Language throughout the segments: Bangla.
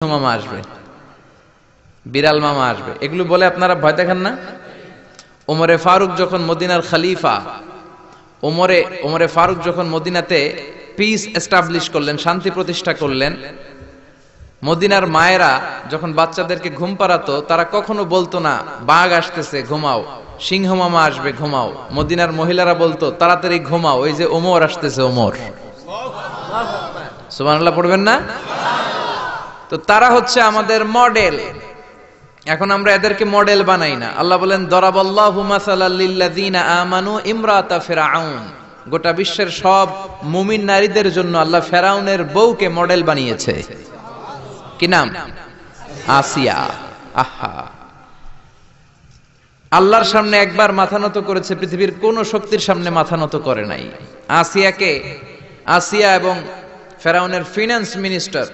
মামা আসবে, বিড়াল মামা আসবে, এগুলো বলে আপনারা ভয় দেখেন না? ওমরে ফারুক যখন মদিনার খলিফা, ওমরে ফারুক যখন মদিনাতে পিস এস্টাবলিশ করলেন, শান্তি প্রতিষ্ঠা করলেন, মদিনার মায়েরা যখন বাচ্চাদেরকে ঘুম পাড়াতো, তারা কখনো বলতো না বাঘ আসতেছে ঘুমাও, সিংহ মামা আসবে ঘুমাও। মদিনার মহিলারা বলতো তাড়াতাড়ি ঘুমাও, ওই যে ওমর আসতেছে ওমর। সুবহানাল্লাহ পড়বেন না? তো তারা হচ্ছে আমাদের মডেল। এখন আমরা এদেরকে মডেল বানাই না। আল্লাহ বলেন দরাবাল্লাহু মাসালাল লিল্লাযিনা আমানু ইমরাতা ফিরআউন। গোটা বিশ্বের সব মুমিন নারীদের জন্য আল্লাহ ফেরাউনের বউকে মডেল বানিয়েছে। কি নাম? আসিয়া। আহা, আল্লাহর সামনে একবার মাথা নত করেছে, পৃথিবীর কোন শক্তির সামনে মাথা নত করে নাই। আসিয়া এবং ফেরাউনের ফিনান্স মিনিস্টার,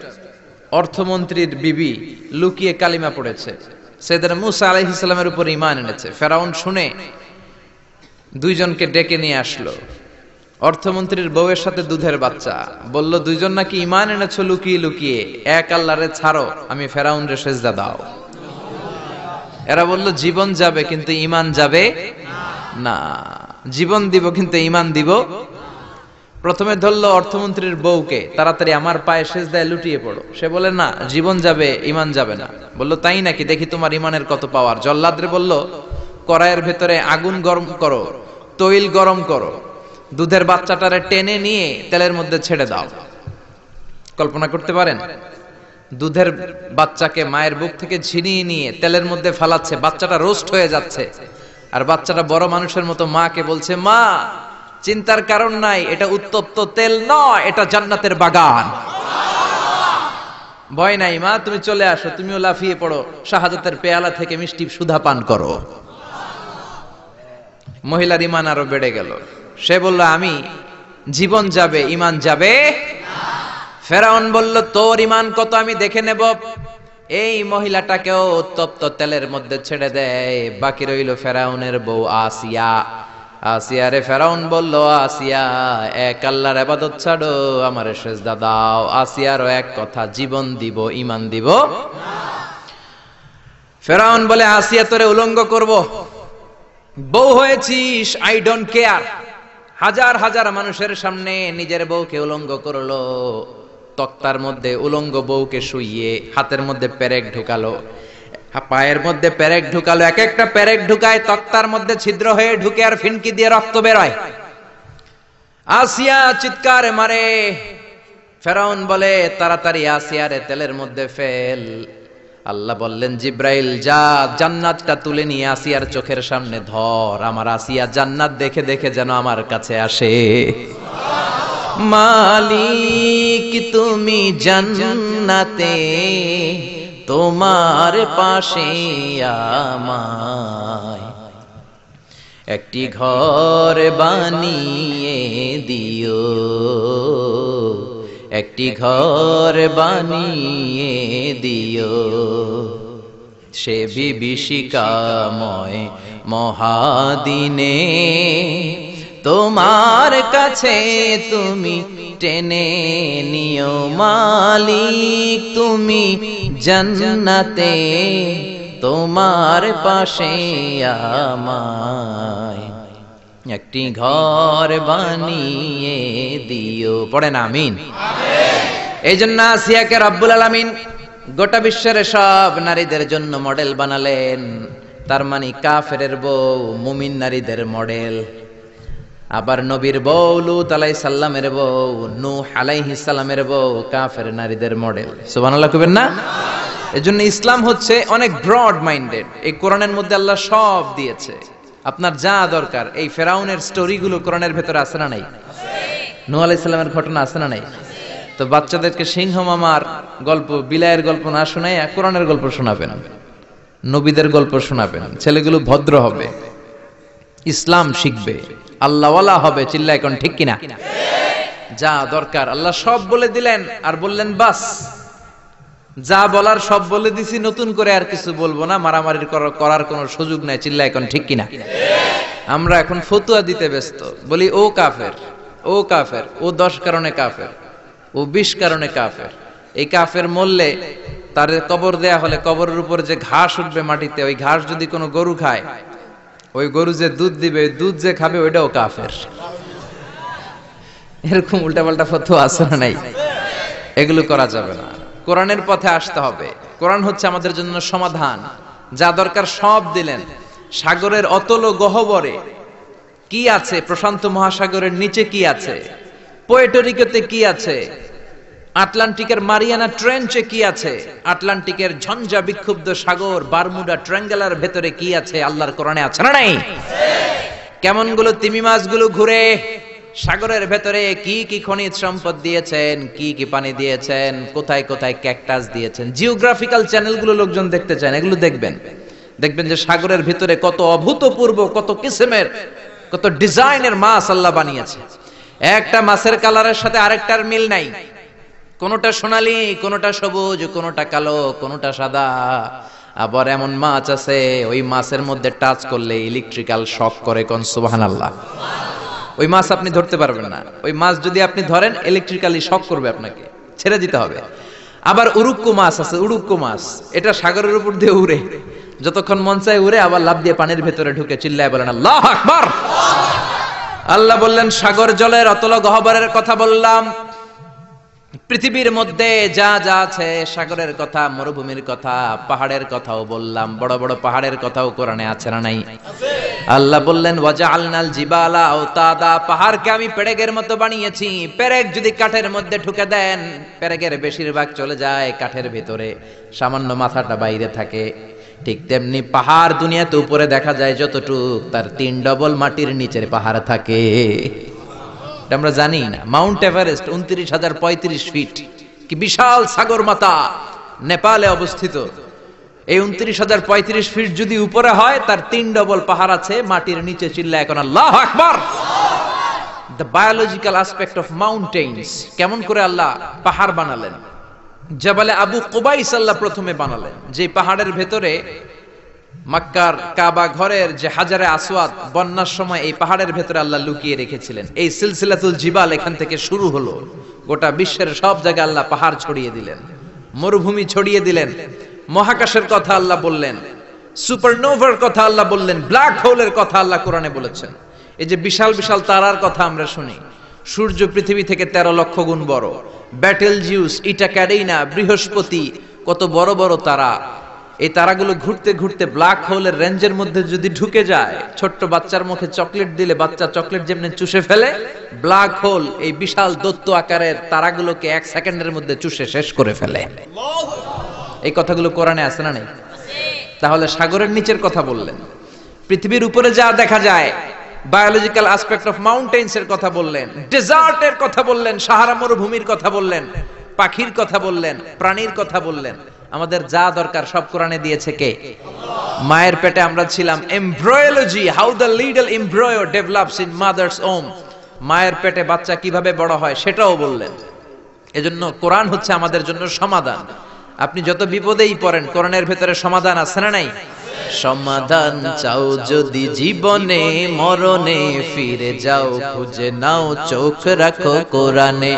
অর্থমন্ত্রীর বিবি লুকিয়ে কালিমা পড়েছে, সাইয়েদনা মূসা আলাইহিস সালামের উপর ঈমান এনেছে। ফেরাউন শুনে দুইজনকে ডেকে নিয়ে আসলো। অর্থমন্ত্রীর বউয়ের সাথে দুধের বাচ্চা, বলল দুইজন নাকি ঈমান এনেছো লুকিয়ে লুকিয়ে, এক আল্লাহরে ছাড়ো, আমি ফেরাউনরে সেজদা দাও। এরা বলল জীবন যাবে কিন্তু ঈমান যাবে না, জীবন দিব কিন্তু ঈমান দিব। প্রথমে ধরলো অর্থমন্ত্রীর বউকে, তাড়াতাড়ি আমার পায়ে সেজদায় লুটিয়ে পড়ো। সে বলে না, জীবন যাবে ঈমান যাবে না। বললো তাই নাকি, দেখি তোমার ঈমানের কত পাওয়ার। জল্লাদরে বলল কড়াইয়ের ভেতরে আগুন গরম করো, তৈল গরম করো, দুধের বাচ্চাটারে টেনে নিয়ে তেলের মধ্যে ছেড়ে দাও। কল্পনা করতে পারেন? দুধের বাচ্চাকে মায়ের বুক থেকে ছিনিয়ে নিয়ে তেলের মধ্যে ফালাচ্ছে, বাচ্চাটা রোস্ট হয়ে যাচ্ছে, আর বাচ্চাটা বড় মানুষের মতো মাকে বলছে মা চিন্তার কারণ নাই, এটা উত্তপ্ত তেল নয়, এটা জান্নাতের বাগান। ভয় নাই মা, তুমি চলে আসো, তুমিও লাফিয়ে পড়ো, শাহাদাতের পেয়ালা থেকে মিষ্টি সুধা পান করো। মহিলার ঈমান আরো বেড়ে গেল। সে বলল আমি জীবন যাবে ঈমান যাবে। ফেরাউন বলল তোর ঈমান কত আমি দেখে নেব। এই মহিলাটাকেও উত্তপ্ত তেলের মধ্যে ছেড়ে দেয়। বাকি রইল ফেরাউনের বউ আসিয়া। আসিয়া রে ফেরাউন বলল আসিয়া এক আল্লাহর ইবাদত ছাড়ো, আমারে সেজদা দাও। আসিয়ারও এক কথা, জীবন দিব ঈমান দিব না। ফেরাউন বলে আসিয়া তোরে উলঙ্গ করব, বউ হয়েছিস, আই ডোন্ট কেয়ার। হাজার হাজার মানুষের সামনে নিজের বউকে উলঙ্গ করলো, তক্তার মধ্যে উলঙ্গ বউকে শুইয়ে হাতের মধ্যে পেরেক ঢুকালো, পায়ের মধ্যে পেরেক ঢুকালো, এক একটা পেরেক ঢুকায় তক্তার মধ্যে ছিদ্র হয়ে ঢুকে আর ফিনকি দিয়ে রক্ত বের হয়। আসিয়া চিৎকার মারে। ফেরাউন বলে তাড়াতাড়ি আসিয়ারে তেলের মধ্যে ফেল। আল্লাহ বললেন জিব্রাইল যা, জান্নাতটা তুলে নিয়ে আসিয়ার চোখের সামনে ধর, আমার আসিয়া জান্নাত দেখে দেখে যেন আমার কাছে আসে। মালিক তুমি জান্নাতে, তোমার পাশে আমায় একটি ঘর বানিয়ে দিও, একটি ঘর বানিয়ে দিও। সে বিভীষিকাময় মহাদিনে তোমার কাছে তুমি টেনে নিও। মালিক তুমি জান্নাতে, তোমার পাশে আমায় একটি ঘর বানিয়ে দিও। পড়েন আমিন। এই জন্য আসিয়াকে রব্বুল আলামিন গোটা বিশ্বের সব নারীদের জন্য মডেল বানালেন। তার মানে কাফেরের বউ মুমিন নারীদের মডেল। আবার নবীর বউ লূত আলাইহিস সালামের বউ, নূহ আলাইহিস সালামের বউ কাফের নারীদের মডেল। সুবহানাল্লাহ কইবেন না? এজন্য ইসলাম হচ্ছে অনেক ব্রড মাইন্ডেড। এই কোরআনের মধ্যে আল্লাহ সব দিয়েছে, আপনার যা দরকার। এই ফেরাউনের স্টোরিগুলো কোরআনের ভেতরে আছে না নাই? নূহ আলাইহিস সালামের ঘটনা আছে না নাই? তো বাচ্চাদেরকে সিংহ মামার গল্প, বিলায়ের গল্প না শোনায় কোরআনের গল্প শোনাবেন, নবীদের গল্প শোনাবেন। ছেলেগুলো ভদ্র হবে, ইসলাম শিখবে, আল্লাহওয়ালা হবে। চিল্লা এখন ঠিক কিনা? যা দরকার আল্লাহ সব বলে দিলেন, আর বললেন বাস যা বলার সব বলে দিছি, নতুন করে আর কিছু বলবো না, মারামারি করার কোনো সুযোগ নাই। চিল্লা এখন ঠিক কিনা? আমরা এখন ফতুয়া দিতে ব্যস্ত, বলি ও কাফের, ও কাফের, ও 10 কারণে কাফের, ও 20 কারণে কাফের। এই কাফের মরলে তার কবর দেয়া হলে কবরের উপর যে ঘাস উঠবে মাটিতে, ওই ঘাস যদি কোনো গরু খায়, ওই গরু যে দুধ দিবে, দুধ যে খাবে ওইটাও কাফের। এরকম উল্টাপাল্টা ফতোয়া আছে না নাই? এগুলো করা যাবে না। কোরআনের পথে আসতে হবে। কোরআন হচ্ছে আমাদের জন্য সমাধান। যা দরকার সব দিলেন। সাগরের অতল গহ্বরে কি আছে, প্রশান্ত মহাসাগরের নিচে কি আছে, পোর্টোরিকোতে কি আছে, আটলান্টিকের মারিয়ানা ট্রেঞ্চে কি আছে, আটলান্টিকের ঝঞ্ঝা বিক্ষুব্ধ সাগর বারমুডা ট্রায়াঙ্গেলের ভেতরে কি আছে, আল্লাহর কোরআনে আছে না নাই? কেমন গুলো তিমি মাছগুলো ঘুরে সাগরের ভেতরে, কি কি খনিজ সম্পদ দিয়েছেন, কি কি পানি দিয়েছেন, কোথায় কোথায় ক্যাকটাস দিয়েছেন। জিওগ্রাফিক্যাল চ্যানেলগুলো লোকজন দেখতে চান, এগুলো দেখবেন। দেখবেন যে সাগরের ভিতরে কত অভূতপূর্ব, কত কিসিমের, কত ডিজাইনের মাছ আল্লাহ বানিয়েছে। একটা মাছের কালারের সাথে আরেকটার মিল নাই। কোনটা সোনালী, কোনটা সবুজ, কোনটা কালো, কোনটা সাদা। আবার এমন মাছ আছে ওই মাছের মধ্যে টাচ করলে ইলেকট্রিক্যাল শক করে। কোন সুবহানাল্লাহ। ওই মাছ আপনি ধরতে পারবেন না। ওই মাছ যদি আপনি ধরেন ইলেকট্রিক্যালি শক করবে, আপনাকে ছেড়ে দিতে হবে। আবার উড়ুক্কু মাছ আছে, উড়ুক্কু মাছ, এটা সাগরের উপর দিয়ে উড়ে, যতক্ষণ মন চায় উড়ে, আবার লাফ দিয়ে পানির ভেতরে ঢুকে চিল্লায় বলেন আল্লাহু আকবার। আল্লাহ বললেন সাগর জলের অতল গহ্বরের কথা বললাম। পৃথিবীর মধ্যে যা যা আছে, সাগরের কথা, মরুভূমির কথা, পাহাড়ের কথাও বললাম। বড় বড় পাহাড়ের কথাও কোরআনে আছে না নাই? আল্লাহ বললেন ওয়াজআলনাল জিবালা আওতাদা, পাহাড়কে আমি পেরেকের মতো বানিয়েছি। পেরেক যদি কাঠের মধ্যে ঢুকে দেন, পেরেকের বেশিরভাগ চলে যায় কাঠের ভিতরে, সামান্য মাথাটা বাইরে থাকে। ঠিক তেমনি পাহাড় দুনিয়াতে উপরে দেখা যায় যতটুক, তার 3 ডবল মাটির নিচের পাহাড় থাকে। আমরা জানি না। মাউন্ট এভারেস্ট 29,035 ফিট, কি বিশাল সাগরমাতা, নেপালে অবস্থিত। এই 29,035 ফিট যদি উপরে হয়, তার 3 ডবল পাহাড় আছে মাটির নিচে। চিল্লা এখন আল্লাহু আকবার। দ্য বায়োলজিক্যাল অ্যাসপেক্ট অফ মাউন্টেইনস, কেমন করে আল্লাহ পাহাড় বানালেন। জাবালে আবু কুবাইস আল্লাহ প্রথমে বানালেন, যে পাহাড়ের ভেতরে মক্কার কাবা ঘরের যে হাজারে আসওয়াদ, বন্যার সময় এই পাহাড়ের ভেতরে আল্লাহ লুকিয়ে রেখেছিলেন। এই সিলসিলাতুল জিবাল এখান থেকে শুরু হলো। গোটা বিশ্বের সব জায়গায় আল্লাহ পাহাড় ছড়িয়ে দিলেন, মরুভূমি ছড়িয়ে দিলেন। মহাকাশের কথা আল্লাহ বললেন, সুপারনোভার কথা আল্লাহ বললেন, ব্ল্যাক হোলের কথা আল্লাহ কোরআনে বলেছেন। এই যে বিশাল বিশাল তারার কথা আমরা শুনি, সূর্য পৃথিবী থেকে 13 লক্ষ গুণ বড়। ব্যাটেল জিউস, ইটা ক্যারিনা, বৃহস্পতি, কত বড় বড় তারা। এই তারাগুলো ঘুরতে ঘুরতে ব্ল্যাক হোলের রেঞ্জের মধ্যে যদি ঢুকে যায়, ছোট্ট বাচ্চার মুখে চকলেট দিলে বাচ্চা চকলেট যেমনি চুষে ফেলে, ব্ল্যাক হোল এই বিশাল দৈত্য আকারের তারাগুলোকে 1 সেকেন্ডের মধ্যে চুষে শেষ করে ফেলে। এই কথাগুলো কোরআনে আছে না নাই? তাহলে সাগরের নিচের কথা বললেন, পৃথিবীর উপরে যা দেখা যায়, বায়োলজিক্যাল অ্যাসপেক্ট অফ মাউন্টেইনস এর কথা বললেন, ডেজার্টের কথা বললেন, সাহারা মরুভূমির কথা বললেন, পাখির কথা বললেন, প্রাণীর কথা বললেন। আমাদের যা দরকার সব কোরআনে দিয়েছে কে? মায়ের পেটে আমরা ছিলাম। Embryology, how the little embryo develops in mother's womb, মায়ের পেটে বাচ্চা কিভাবে বড় হয় সেটাও বললেন। এজন্য কোরআন হচ্ছে আমাদের জন্য সমাধান। আপনি যত বিপদেই পড়েন, কোরআনের ভেতরে সমাধান আছে না নাই? সমাধান চাও যদি জীবনে, মরণে ফিরে যাও, খুঁজে নাও, চোখ রাখো কোরআনে।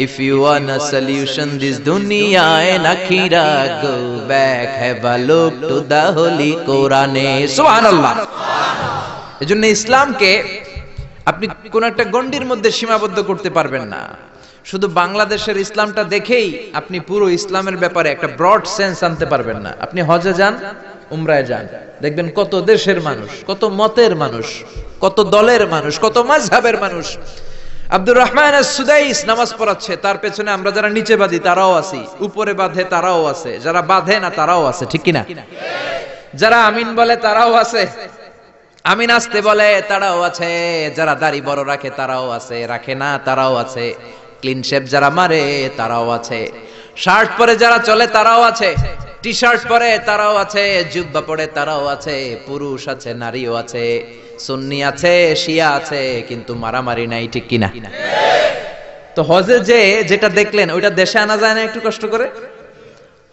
If you want a solution this দুনিয়া এন্ড আখিরা, go back, have a look to the holy কোরআনে। সুবহানাল্লাহ। এজন্য ইসলামকে আপনি কোন একটা গণ্ডির মধ্যে সীমাবদ্ধ করতে পারবেন না। শুধু বাংলাদেশের ইসলামটা দেখেই আপনি পুরো ইসলামের ব্যাপারে একটা ব্রড সেন্স আনতে পারবেন না। আপনি হজে যান, উমরায় যান, দেখবেন কত দেশের মানুষ, কত মতের মানুষ, কত দলের মানুষ, কত মাযহাবের মানুষ। আব্দুর রহমান আস-সুদাইস নামাজ পড়াচ্ছে, তার পেছনে আমরা যারা নিচে বাঁধি তারাও আছি, উপরে বাঁধে তারাও আছে, যারা বাঁধে না তারাও আছে, ঠিক কিনা? যারা আমিন বলে তারাও আছে, আমিন আসতে বলে তারাও আছে, যারা দাড়ি বড় রাখে তারাও আছে, রাখে না তারাও আছে, ক্লিন শেভ যারা মারে তারাও আছে, শার্ট পরে যারা চলে তারাও আছে, টি শার্ট পরে তারাও আছে, জুব্বা পরে তারাও আছে, পুরুষ আছে, নারীও আছে, সুন্নি আছে, শিয়া আছে, কিন্তু মারামারি নাই, ঠিক কিনা? তো হজে যে যেটা দেখলেন ওইটা দেশে আনা যায় না একটু কষ্ট করে?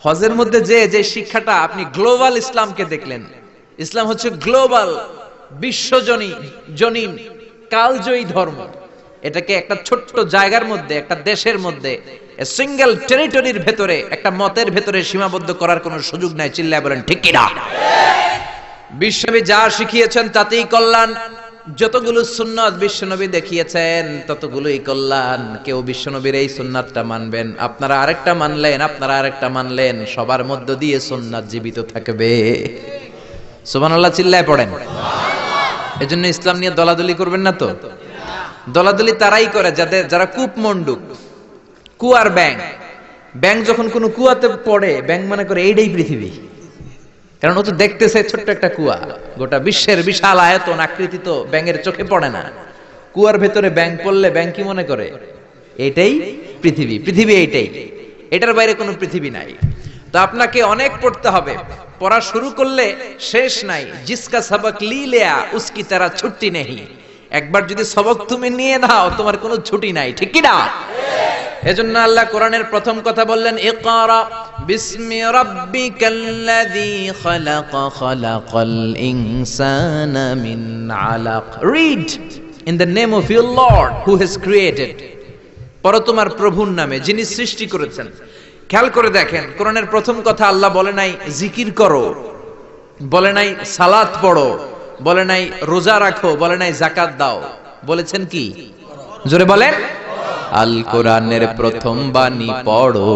হজের মধ্যে যে শিক্ষাটা আপনি গ্লোবাল ইসলামকে দেখলেন। ইসলাম হচ্ছে গ্লোবাল, বিশ্বজনীন, কালজয়ী ধর্ম। এটাকে একটা ছোট্ট জায়গার মধ্যে, একটা দেশের মধ্যে, সিঙ্গেল টেরিটরির ভেতরে, একটা মতের ভেতরে সীমাবদ্ধ করার কোনো সুযোগ নাই। চিল্লায় বলেন ঠিক কিনা? বিশ্বনবী যা শিখিয়েছেন তাতেই কল্যাণ। যতগুলো সুন্নাত বিশ্বনবী দেখিয়েছেন ততগুলোই কল্যাণ। কেউ বিশ্বনবীর এই সুন্নাতটা মানবেন, আপনারা আরেকটা মানলেন, আপনারা আরেকটা মানলেন, সবার মধ্য দিয়ে সুন্নাত জীবিত থাকবে। সুবহানাল্লাহ চিল্লায় পড়েন। এজন্য ইসলাম নিয়ে দলাদলি করবেন না তো। দলাদলি তারাই করে যারা কূপমণ্ডুক, কুয়ার ব্যাং। ব্যাং যখন কোনো কুয়াতে পড়ে, ব্যাং মনে করে এইটাই পৃথিবী, কারণ ও তো দেখতেছে ছোট্ট একটা কুয়া। গোটা বিশ্বের বিশাল আয়তন আকৃতি তো ব্যাঙের চোখে পড়ে না। কুয়ার ভেতরে ব্যাং পড়লে ব্যাং কি মনে করে? এটাই পৃথিবী, পৃথিবী এইটাই, এটার বাইরে কোনো পৃথিবী নাই। তো আপনাকে অনেক পড়তে হবে, পড়া শুরু করলে শেষ নাই। জিসকা সবক লি লিয়া উসকি তেরা ছুটি নেই। একবার যদি সবক তুমি নিয়ে নাও, তোমার কোনো ছুটি নাই, ঠিক কি না? এজন্য আল্লাহ কোরআনের প্রথম কথা বললেন, ইকরা বিসমি রাব্বিকাল্লাযী খালাক খালাকাল ইনসানা মিন আলাক। Read in the name of your lord who has created. পড়ো তোমার প্রভুর নামে যিনি সৃষ্টি করেছেন। খেয়াল করে দেখেন, কোরআনের প্রথম কথা আল্লাহ বলে নাই জিকির করো, বলে নাই সালাত পড়ো, বলে নাই রোজা রাখো, বলে নাই যাকাত দাও, বলেছেন কি? জোরে বলেন। আল কোরআনের প্রথম বাণী পড়ো,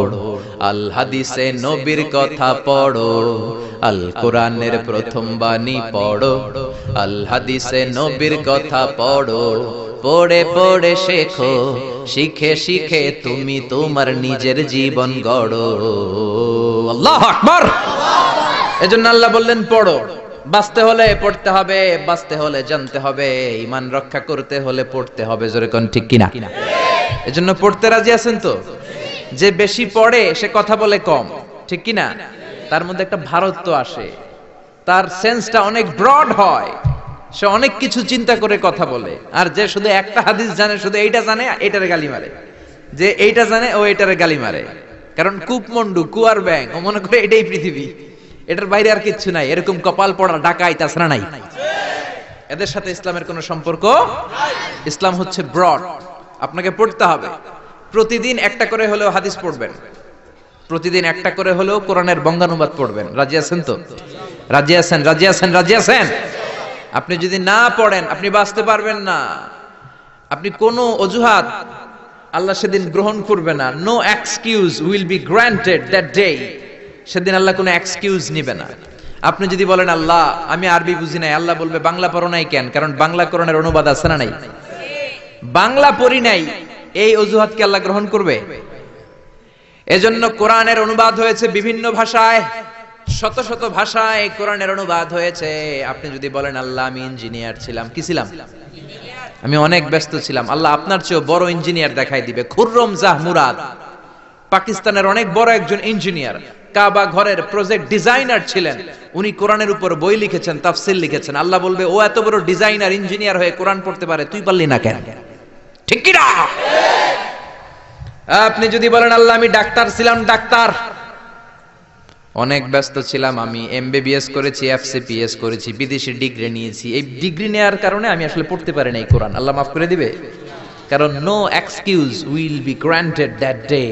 আল হাদিসে নবীর কথা পড়ো। আল কোরআনের প্রথম বাণী পড়ো, আল হাদিসে নবীর কথা পড়ো। পড়ে পড়ে শেখো, শিখে শিখে তুমি তোমার নিজের জীবন গড়ো। আল্লাহু আকবার। এজন্য আল্লাহ বললেন পড়ো। বাঁচতে হলে পড়তে হবে, বাঁচতে হলে জানতে হবে, ঈমান রক্ষা করতে হলে পড়তে হবে। জোরে কোন ঠিক কিনা? এজন্য পড়তে রাজি আছেন তো? যে বেশি পড়ে সে কথা বলে কম, ঠিক কিনা? তার মধ্যে একটা ভারত্ব আসে, তার সেন্সটা অনেক ব্রড হয়, সে অনেক কিছু চিন্তা করে কথা বলে। আর যে শুধু একটা হাদিস জানে, শুধু এইটা জানে, এইটারে গালি মারে, যে এইটা জানে ও এইটারে গালি মারে। কারণ কূপমণ্ডু, কুয়ার ব্যাং, ও মনে করে এটাই পৃথিবী, এটার বাইরে আর কিচ্ছু নাই। এরকম কপাল পড়া ডাকাই তাছাড়া নাই। এদের সাথে ইসলামের কোনো সম্পর্ক। ইসলাম হচ্ছে ব্রড। আপনাকে পড়তে হবে। প্রতিদিন একটা করে হলেও হাদিস পড়বেন, প্রতিদিন একটা করে হলেও কোরআনের বঙ্গানুবাদ পড়বেন। রাজি আছেন তো? রাজি আছেন? রাজি আছেন? রাজি আছেন? আপনি যদি না পড়েন আপনি বাঁচতে পারবেন না। আপনি কোনো অজুহাত আল্লাহ সেদিন গ্রহণ করবে না। No excuse will be granted that day. সেদিন আল্লাহ কোনো এক্সকিউজ নিবে না। আপনি যদি বলেন আল্লাহ আমি আরবি বুঝি নাই, আল্লাহ বলবে বাংলা পড়ো নাই কেন? কারণ বাংলা কোরআনের অনুবাদ আছে না নাই? বাংলা পড়ি নাই, এই অজুহাতকে আল্লাহ গ্রহণ করবে? এজন্য কোরআনের অনুবাদ হয়েছে বিভিন্ন ভাষায়, শত শত ভাষায় কোরআনের অনুবাদ হয়েছে। আপনি যদি বলেন আল্লাহ আমি ইঞ্জিনিয়ার ছিলাম, কি ছিলাম? আমি অনেক ব্যস্ত ছিলাম, আল্লাহ আপনার চেয়েও বড় ইঞ্জিনিয়ার দেখাই দিবে। খুররম জাহ মুরাদ পাকিস্তানের অনেক বড় একজন ইঞ্জিনিয়ার, কাবা ঘরের প্রজেক্ট ডিজাইনার ছিলেন। উনি কোরআনের উপর বই লিখেছেন, তাফসীর লিখেছেন। আল্লাহ বলবে ও এত বড় ডিজাইনার, ইঞ্জিনিয়ার হয়ে কোরআন পড়তে পারে, তুই পারলি না কেন? ঠিক কি না? আপনি যদি বলেন আল্লাহ আমি ডাক্তার ছিলাম, ডাক্তার অনেক ব্যস্ত ছিলাম, আমি এমবিবিএস করেছি, এফসিপিএস করেছি, বিদেশি ডিগ্রি নিয়েছি, এই ডিগ্রি নেওয়ার কারণে আমি আসলে পড়তে পারি না এই কোরআন, আল্লাহ মাফ করে দিবে? কারণ no excuse will be granted that day.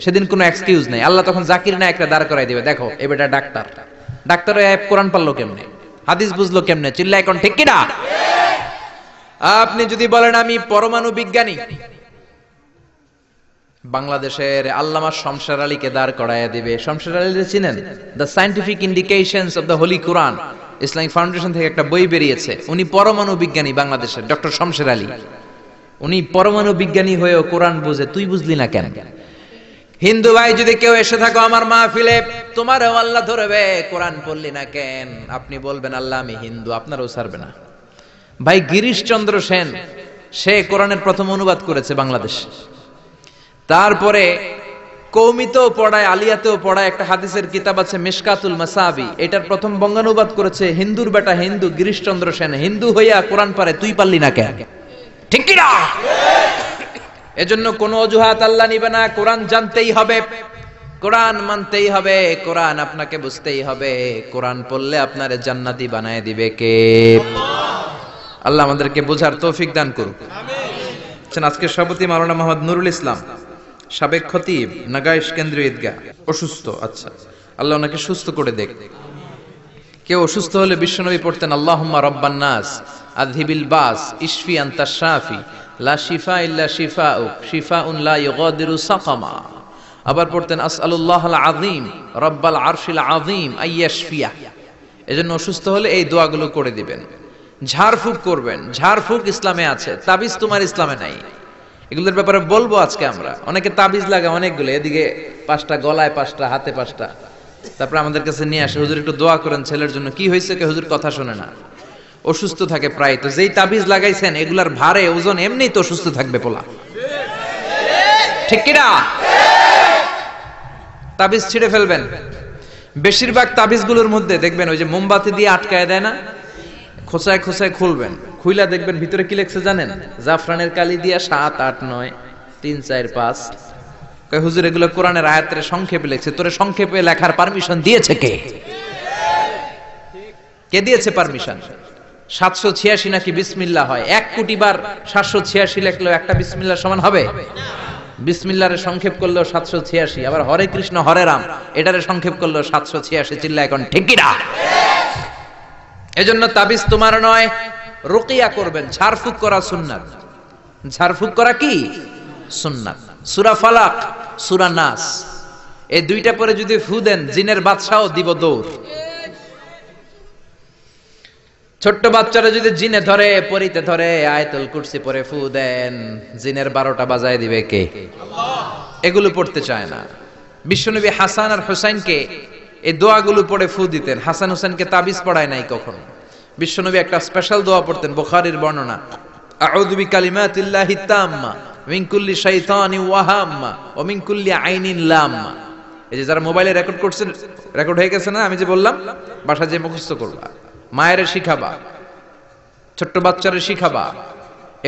সেদিন কোনো এক্সকিউজ নাই। আল্লাহ তখন জাকির নায়েকরা দাঁড় করাই দিবে, দেখো এ বেটা ডাক্তার, ডাক্তার কোরআন পারলো কেমনে, হাদিস বুঝলো কেমনে? চিল্লা এখন ঠিক কি না? আপনি যদি বলেন আমি পরমাণু বিজ্ঞানী, বাংলাদেশের আল্লামা শমশের আলীকে দাঁড় করাইয়া দিবে। শমশের আলী চিনেন? The scientific indications of the Holi Quran, Islamic foundation থেকে একটা বই বেরিয়েছে। উনি পরমাণু বিজ্ঞানী, বাংলাদেশের ডক্টর শমশের আলী। উনি পরমাণু বিজ্ঞানী হয়েও কোরআন বুঝে, তুই বুঝলি না কেন? হিন্দু ভাই যদি কেউ এসে থাকো আমার মাহফিলে, তোমারও আল্লাহ ধরবে, কোরআন পড়লি না কেন? আপনি বলবেন আল্লাহ আমি হিন্দু, আপনারও ছাড়বে না। ভাই গিরিশচন্দ্র সেন, সে কোরআনের প্রথম অনুবাদ করেছে বাংলাদেশ। তারপরে কৌমিতেও পড়ায়, আলিয়াতেও পড়ায়, একটা হাদিসের কিতাব আছে মিশকাতুল মাসাবি, এটার প্রথম বঙ্গানুবাদ করেছে হিন্দুর বেটা হিন্দু গিরিশচন্দ্র সেন। হিন্দু হইয়া কোরআন পারে, তুই পারলি না কেন? ঠিক কি না? এজন্য কোন অজুহাত আল্লাহ নিবে না। কোরআন জানতেই হবে, কোরআন মানতেই হবে, কোরআন আপনাকে বুঝতেই হবে। কোরআন পড়লে আপনারে জান্নাতি বানায় দিবে কে? আল্লাহ আমাদেরকে বোঝার তৌফিক দান করুক। আজকের সভাপতি মাওলানা মোহাম্মদ নুরুল ইসলাম, সাবেক খতিব, নাগাইশ কেন্দ্রীয় ঈদগাহ, অসুস্থ। আচ্ছা, আল্লাহ ওনাকে সুস্থ করে দেখ। কেউ অসুস্থ হলে বিশ্বনবী পড়তেন আল্লাহুম্মা রব্বান নাস আযহিবিল বাস ইশফি আনতা শাফি লা শিফা ইল্লা শিফাউক শিফাউন লা ইউগাদিরু সাকামা। আবার পড়তেন আসআলুল্লাহাল আযীম রব্বাল আরশিল আযীম আইয়াশফিয়া। এজন্য অসুস্থ হলে এই দোয়াগুলো করে দিবেন। ঝাড়ফুঁক করবেন। ঝাড়ফুঁক ইসলামে আছে, তাবিজ তোমার ইসলামে নাই। এগুলোর ব্যাপারে বলবো আজকে আমরা। অনেকে তাবিজ লাগে অনেকগুলো, এদিকে 5টা, গলায় 5টা, হাতে 5টা, তারপর আমাদের কাছে নিয়ে আসে, হুজুর একটু দোয়া করেন ছেলের জন্য। কি হয়েছে? কে হুজুর কথা শোনে না, অসুস্থ থাকে প্রায়। তো যেই তাবিজ লাগাইছেন এগুলার ভারে ওজন এমনিই তো অসুস্থ থাকবে পোলা, ঠিক কিনা? তাবিজ ছিঁড়ে ফেলবেন। বেশিরভাগ তাবিজগুলোর মধ্যে দেখবেন ওই যে মোমবাতি দিয়ে আটকায় দেয় না, খোঁচায় খোঁচায় খুলবেন, খুইলা দেখবেন ভিতরে কি লেখছে জানেন? জাফরানের কালি দিয়া 7, 8, 9, 3, 4, 5। কয় হুজুর এগুলো কোরআনের আয়াতের সংক্ষেপে লেখছে। তোরে সংক্ষেপে লেখার পারমিশন দিয়েছে কে? কে দিয়েছে পারমিশন? 786 নাকি বিসমিল্লাহ হয়। 1 কোটি বার 786 লেখলেও একটা বিসমিল্লাহ সমান হবে? বিসমিল্লাহর সংক্ষেপ করলেও 786। আবার হরে কৃষ্ণ হরে রাম এটারে সংক্ষেপ করলেও 786। চিল্লা এখন ঠিক কি না? এজন্য তাবিজ তোমার নয়, রুকিয়া করবেন। ঝাড়ফুঁক করা সুন্নাত। ঝাড়ফুঁক করা কি সুন্নাত। সূরা ফালাক, সূরা নাস, এই দুইটা পরে যদি ফু দেন জিনের বাদশাও দিব দৌড়। ছোট্ট বাচ্চারা যদি জিনে ধরে, পরিতে ধরে, আয়াতুল কুরসি পরে ফু দেন, জিনের 12টা বাজায় দিবে কে? আল্লাহ। এগুলো পড়তে চায় না। বিশ্বনবী হাসান আর হুসাইনকে এই দোয়াগুলো পড়ে ফু দিতেন। হাসান হুসাইনকে তাবিজ পড়ায় নাই কখনো। বিশ্বনবী একটা স্পেশাল দোয়া পড়তেন, বুখারীর বর্ণনা, আউযু বিকালিমাতিল্লাহি তাম্মা মিন কুল্লি শাইতানিন ওয়া হাম্মা ওয়া মিন কুল্লি আইনিন লাম্মা। এই যে যারা মোবাইলে রেকর্ড করছেন, রেকর্ড হয়ে গেছে না? আমি যে বললাম বাসায় যে মুখস্থ করবা, মায়ের শিখাবা, ছোট্ট বাচ্চারে শিখাবা।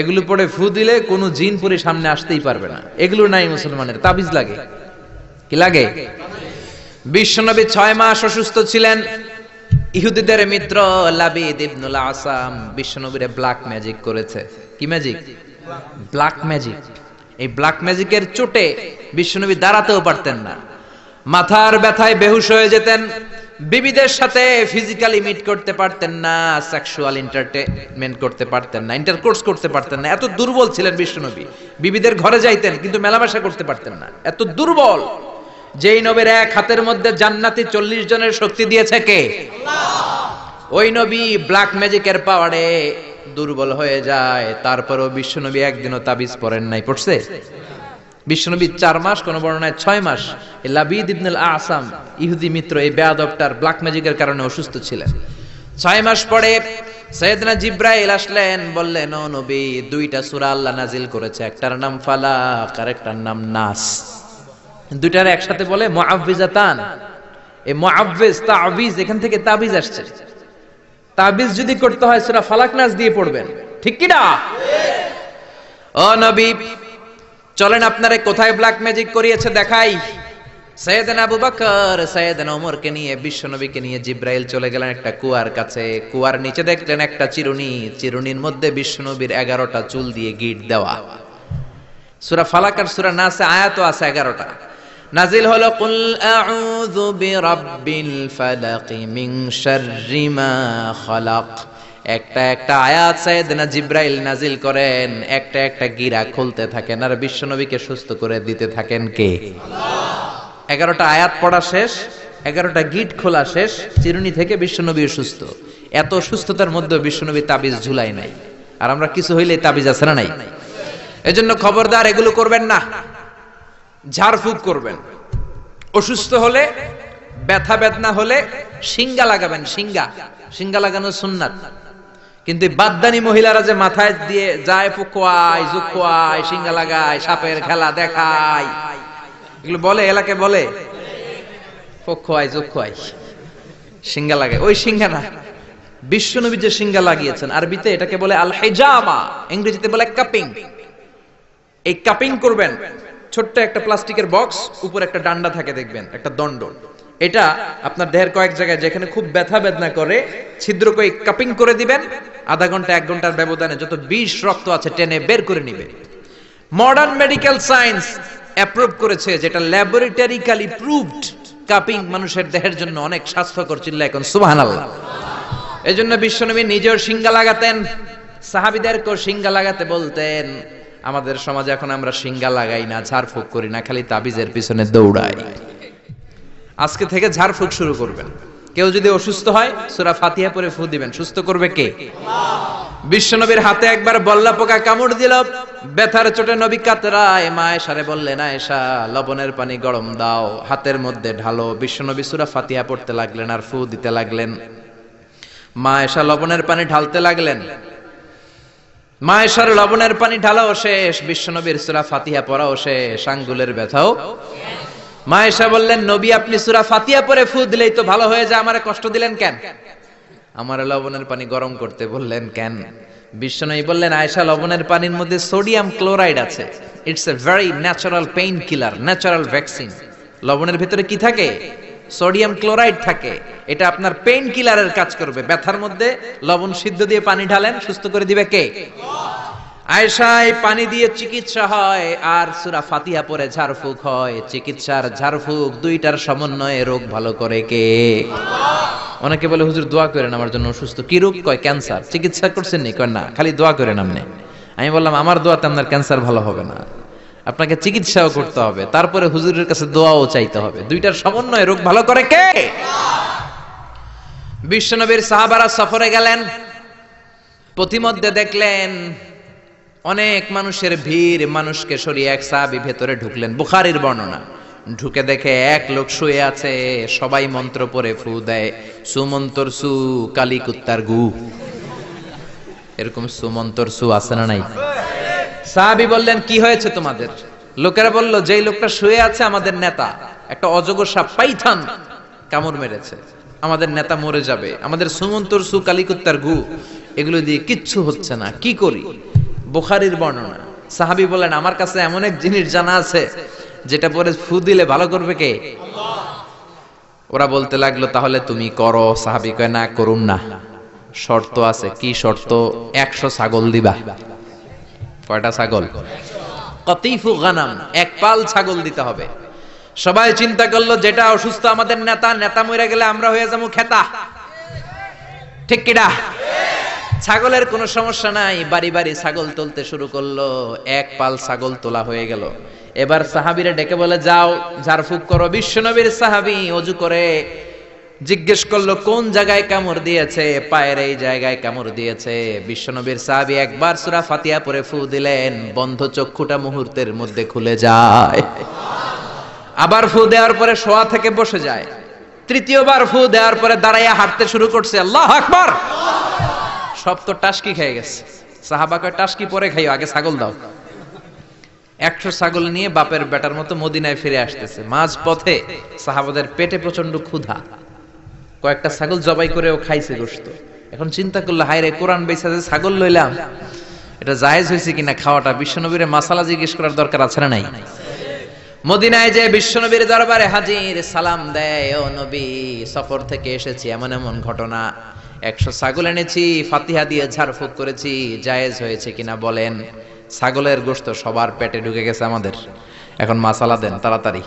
এগুলো পড়ে ফু দিলে কোনো জিন পরে সামনে আসতেই পারবে না। এগুলো নাই মুসলমানের, তাবিজ লাগে। কি লাগে? বিশ্বনবী 6 মাস অসুস্থ ছিলেন। ইহুদিদের মিত্র লাবিদ ইবনুল আসাম বিশ্বনবীরে ব্ল্যাক ম্যাজিক করেছে। কি ম্যাজিক? Black magic. এই ব্ল্যাক ম্যাজিকের চোটে বিশ্বনবী দাঁড়াতেও পারতেন না, মাথার ব্যথায় বেহুশ হয়ে যেতেন, বিবিদের সাথে ফিজিক্যালি মিট করতে পারতেন না, সেক্সুয়াল এন্টারটেইনমেন্ট করতে পারতেন না, ইন্টারকোর্স করতে পারতেন না। এত দুর্বল ছিলেন বিশ্বনবী। বিবিদের ঘরে যাইতেন কিন্তু মেলামেশা করতে পারতেন না, এত দুর্বল। যেই নবীর এক হাতের মধ্যে জান্নাতি 40 জনের শক্তি দিয়েছে কে? আল্লাহ। ওই নবী ব্ল্যাক ম্যাজিকের পাওয়ারে দুর্বল হয়ে যায়, তারপরেও বিশ্বনবী একদিনও তাবিজ পড়েন নাই। পড়ছে? বিশ্বনবী 4 মাস, কোন বর্ণনায় 6 মাস, লাবিদ ইবনুল আসাম ইহুদি মিত্র এই বেয়াদবটার ব্ল্যাক ম্যাজিকের কারণে অসুস্থ ছিলেন। 6 মাস পরে সাইয়েদনা জিব্রাইল আসলেন, বললেন ও নবী, 2টা সূরা আল্লাহ নাজিল করেছে, একটার নাম ফালাক আর একটার নাম নাস। দুইটার একসাথে বলে মুআউযিজাতান। এই মুআউযিজ, তাবিজ, এখান থেকে তাবিজ আসছে। তাবিজ যদি করতে হয় সূরা ফালাক নাস দিয়ে পড়বেন, ঠিক কি না? ও নবী, চলেন আপনারে কোথায় ব্ল্যাক ম্যাজিক করিয়েছে দেখাই। সাইয়েদনা আবু বকর, সাইয়েদনা ওমরকে নিয়ে, বিশ্বনবীকে নিয়ে জিব্রাইল চলে গেলেন একটা কুয়ার কাছে। কুয়ার নিচে দেখলেন একটা চিরুনি, চিরুনির মধ্যে বিশ্বনবীর 11টা চুল দিয়ে গিট দেওয়া। সূরা ফালাক আর সূরা নাসে আয়াতও আছে 11টা। নাজিল হলো কুল আউযু বিরাব্বিল ফালাক মিন শাররি মা খালাক। একটা একটা আয়াত সাইয়েদনা জিব্রাইল নাজিল করেন, একটা একটা গিরা খুলতে থাকেন আর বিশ্বনবীকে সুস্থ করে দিতে থাকেন কে? আল্লাহ। 11টা আয়াত পড়া শেষ, 11টা গিট খোলা শেষ, চিরুনি থেকে বিশ্বনবী সুস্থ। এত সুস্থতার মধ্যে বিশ্বনবী তাবিজ ঝুলাই নাই। আর আমরা কিছু হইলে তাবিজ আছে না নাই? এজন্য খবরদার এগুলো করবেন না। ঝাড়ফুঁক করবেন। অসুস্থ হলে, ব্যথা বেদনা হলে শিঙ্গা লাগাবেন। শিঙ্গা লাগানো সুন্নাত। কিন্তু বাদদানি মহিলারা যে মাথায় দিয়ে যায়, ফুকোয়ায়, জুকোয়ায়, শিঙ্গা লাগায়, সাপের খেলা দেখায়, এগুলো বলে, এলাকায় বলে ফুকোয়ায়, জুকোয়ায়, শিঙ্গা লাগায়। ওই শিঙ্গা না, বিশ্বনবী যে শিঙ্গা লাগিয়েছেন, আরবিতে এটাকে বলে আল হিজামা, ইংরেজিতে বলে কাপিং। এই কাপিং করবেন। ছোট্ট একটা প্লাস্টিকের বক্স, উপর একটা ডান্ডা থাকে দেখবেন, একটা দণ্ড। এটা আপনার দেহের কয়েক জায়গায় যেখানে খুব ব্যথা বেদনা করে ছিদ্র করে কাপিং করে দিবেন। আধা ঘন্টা 1 ঘন্টার ব্যবধানে যত বিষ রক্ত আছে টেনে বের করে নিবে। মডার্ন মেডিকেল সায়েন্স অ্যাপ্রুভ করেছে, যেটা ল্যাবরেটরিক্যালি প্রুভড কাপিং মানুষের দেহের জন্য অনেক স্বাস্থ্যকর। চিল্লা এখন সুবহানাল্লাহ। এজন্য বিশ্বনবী নিজেও সিঙ্গা লাগাতেন, সাহাবীদেরকেও সিঙ্গা লাগাতে বলতেন। আমাদের সমাজে এখন আমরা সিঙ্গা লাগাই না, ঝাড়ফুঁক করি না, খালি তাবিজের পিছনে দৌড়াই। আজকে থেকে ঝাড়ফুঁক শুরু করবেন। কেউ যদি অসুস্থ হয় সূরা ফাতিহা পড়ে ফু দিবেন। সুস্থ করবে কে? বিশ্বনবীর হাতে একবার বল্লা পোকা কামড় দিল, ব্যথার চোটে নবী কাতরায়। মা আয়েশারে বললেন, আয়েশা লবণের পানি গরম দাও, হাতের মধ্যে ঢালো। বিশ্বনবী সূরা ফাতিহা পড়তে লাগলেন আর ফু দিতে লাগলেন। মা আয়েশা লবণের পানি ঢালতে লাগলেন। মা আয়েশার লবণের পানি ঢালাও শেষ, বিশ্বনবীর সূরা ফাতিহা পড়াও শেষ, আঙ্গুলের ব্যথাও। মা আয়েশা বললেন, নবী আপনি সূরা ফাতিহা পড়ে ফু দিলেই তো ভালো হয়ে যায়, আমারে কষ্ট দিলেন কেন? আমারে লবণের পানি গরম করতে বললেন কেন? বিশ্বনবী বললেন, আয়েশা লবণের পানির মধ্যে সোডিয়াম ক্লোরাইড আছে। It's a very natural pain killer, natural vaccine. লবণের ভিতরে কি থাকে? সোডিয়াম ক্লোরাইড থাকে। এটা আপনার পেইন কিলারের কাজ করবে। ব্যথার মধ্যে লবণ সিদ্ধ দিয়ে পানি ঢালেন, সুস্থ করে দিবে কে? আয়েশা, এই পানি দিয়ে চিকিৎসা হয় আর সূরা ফাতিহা পড়ে ঝাড়ফুঁক হয়। চিকিৎসার ঝাড়ফুঁক দুইটার সমন্বয়ে রোগ ভালো করে কে? অনেকে বলে, হুজুর দোয়া করেন আমার জন্য অসুস্থ। কি রোগ? কয় ক্যান্সার। চিকিৎসা করছেন নি? কয় না, খালি দোয়া করেন আপনি। আমি বললাম, আমার দোয়াতে আপনার ক্যান্সার ভালো হবে না, আপনাকে চিকিৎসাও করতে হবে, তারপরে হুজুরের কাছে দোয়াও চাইতে হবে। দুইটার সমন্বয়ে রোগ ভালো করে কে? বিশ্বনবীর সাহাবারা সফরে গেলেন, পথিমধ্যে দেখলেন অনেক মানুষের ভিড়, মানুষকে সরিয়ে এক সাহাবী ভেতরে ঢুকলেন। বুখারীর বর্ণনা। ঢুকে দেখে এক লোক শুয়ে আছে, সবাই মন্ত্র পড়ে ফু দেয়। সুমন্তর সু কালী কুত্তার গু। এরকম সুমন্তর সু আছে না নাই? সাহাবী বললেন, কি হয়েছে তোমাদের? লোকেরা বলল, যেই লোকটা শুয়ে আছে আমাদের নেতা, একটা অজগর সাপ পাইথন কামড় মেরেছে, আমাদের নেতা মরে যাবে, আমাদের সুমন্তর সু কালী কুত্তার গু এগুলো দিয়ে কিচ্ছু হচ্ছে না, কি করি? বুখারীর বর্ণনা। সাহাবী বলেন, আমার কাছে এমন এক জিনিস জানা আছে যেটা পরে ফু দিলে ভালো করবে কে? ওরা বলতে লাগলো, তাহলে তুমি করো। সাহাবী কয়, না করুম না, শর্ত আছে। কি শর্ত? 100 ছাগল দিবা। কয়টা ছাগল? কতিফু গানাম, এক পাল ছাগল দিতে হবে। সবাই চিন্তা করলো, যেটা অসুস্থ আমাদের নেতা, নেতা মরে গেলে আমরা হয়ে যাবো খেতা। ঠিক কিনা? ছাগলের কোনো সমস্যা নাই। বাড়ি বাড়ি ছাগল তুলতে শুরু করলো। এক পাল ছাগল তোলা হয়ে গেল। এবার সাহাবীরা ডেকে বলে, যাও ঝাড়ফুঁক করো। বিশ্বনবীর সাহাবী ওযু করে জিজ্ঞেস করলো, কোন জায়গায় কামড় দিয়েছে? পায়ের এই জায়গায় কামড় দিয়েছে। বিশ্বনবীর সাহাবী একবার সূরা ফাতিহা পড়ে ফু দিলেন, বন্ধ চক্ষুটা মুহূর্তের মধ্যে খুলে যায়। আবার ফু দেওয়ার পরে শোয়া থেকে বসে যায়। তৃতীয়বার ফু দেওয়ার পরে দাঁড়াইয়া হাঁটতে শুরু করছে। আল্লাহু আকবার। সব তো টাসকি খেয়ে গেছে। সাহাবা কয়, টাসকি পরে খাইও, আগে ছাগল দাও। 100 ছাগল নিয়ে বাপের বেটার মতো মদিনায় ফিরে আসতেছে। মাঝ পথে সাহাবাদের পেটে প্রচন্ড ক্ষুধা, কয়েকটা ছাগল জবাই করেও খাইছে গোশত। এখন চিন্তা করলো, হায় রে, কোরআন বেচা যে ছাগল লইলাম, এটা জায়েজ হয়েছে কিনা খাওয়াটা? বিশ্বনবীর মাসালা জিজ্ঞেস করার দরকার আছে না নাই? মদিনায় যে বিশ্বনবীর দরবারে হাজির, সালাম দেয়, ও নবী, সফর থেকে এসেছি, এমন এমন ঘটনা, 100 ছাগল এনেছি, ফাতিহা দিয়ে ঝাড়ফুঁক করেছি, জায়েজ হয়েছে কিনা বলেন। ছাগলের গোশত সবার পেটে ঢুকে গেছে আমাদের, এখন মাসালা দেন তাড়াতাড়ি।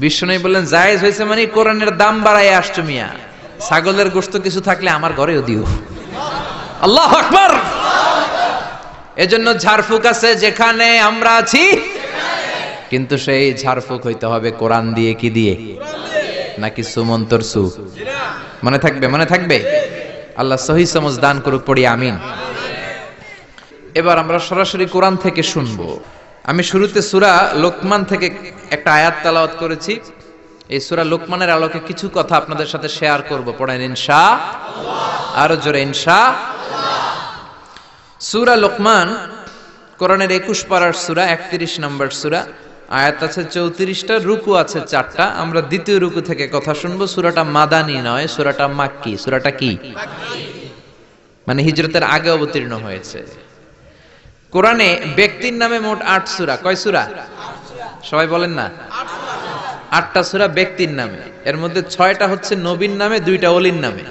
বিশ্বনবী বললেন, জায়েজ হয়েছে মানে কোরআনের দাম বাড়ায় আসছো মিয়া, ছাগলের গোশত কিছু থাকলে আমার ঘরেও দিও। আল্লাহু আকবার। এজন্য ঝাড়ফুঁক আছে যেখানে আমরা আছি, কিন্তু সেই ঝাড়ফুঁক হইতে হবে কোরআন দিয়ে। কি দিয়ে? নাকি সুমন্তর সু? মনে থাকবে, মনে থাকবে। আল্লাহ সহি সমঝ দান করুক, পড়ি আমিন। এবার আমরা সরাসরি কোরআন থেকে শুনবো। আমি শুরুতে সূরা লোকমান থেকে একটা আয়াত তেলাওয়াত করেছি। এই সূরা লোকমানের আলোকে কিছু কথা আপনাদের সাথে শেয়ার করব। পড়েন ইনশাআল্লাহ। আরো জোরে ইনশাআল্লাহ। সূরা লোকমান কোরআনের 21 পারার সূরা, 31 নম্বর সূরা। আয়াত আছে 34টা, রুকু আছে 4টা। আমরা দ্বিতীয় রুকু থেকে কথা শুনবো। সূরাটা মাদানী নয়, সূরাটা মাক্কি। সূরাটা কি? মানে হিজরতের আগে অবতীর্ণ হয়েছে। কোরআনে ব্যক্তির নামে মোট 8 সূরা। কয় সূরা? সবাই বলেন না। 8টা সূরা ব্যক্তির নামে। এর মধ্যে 6টা হচ্ছে নবীর নামে, 2টা ওলির নামে।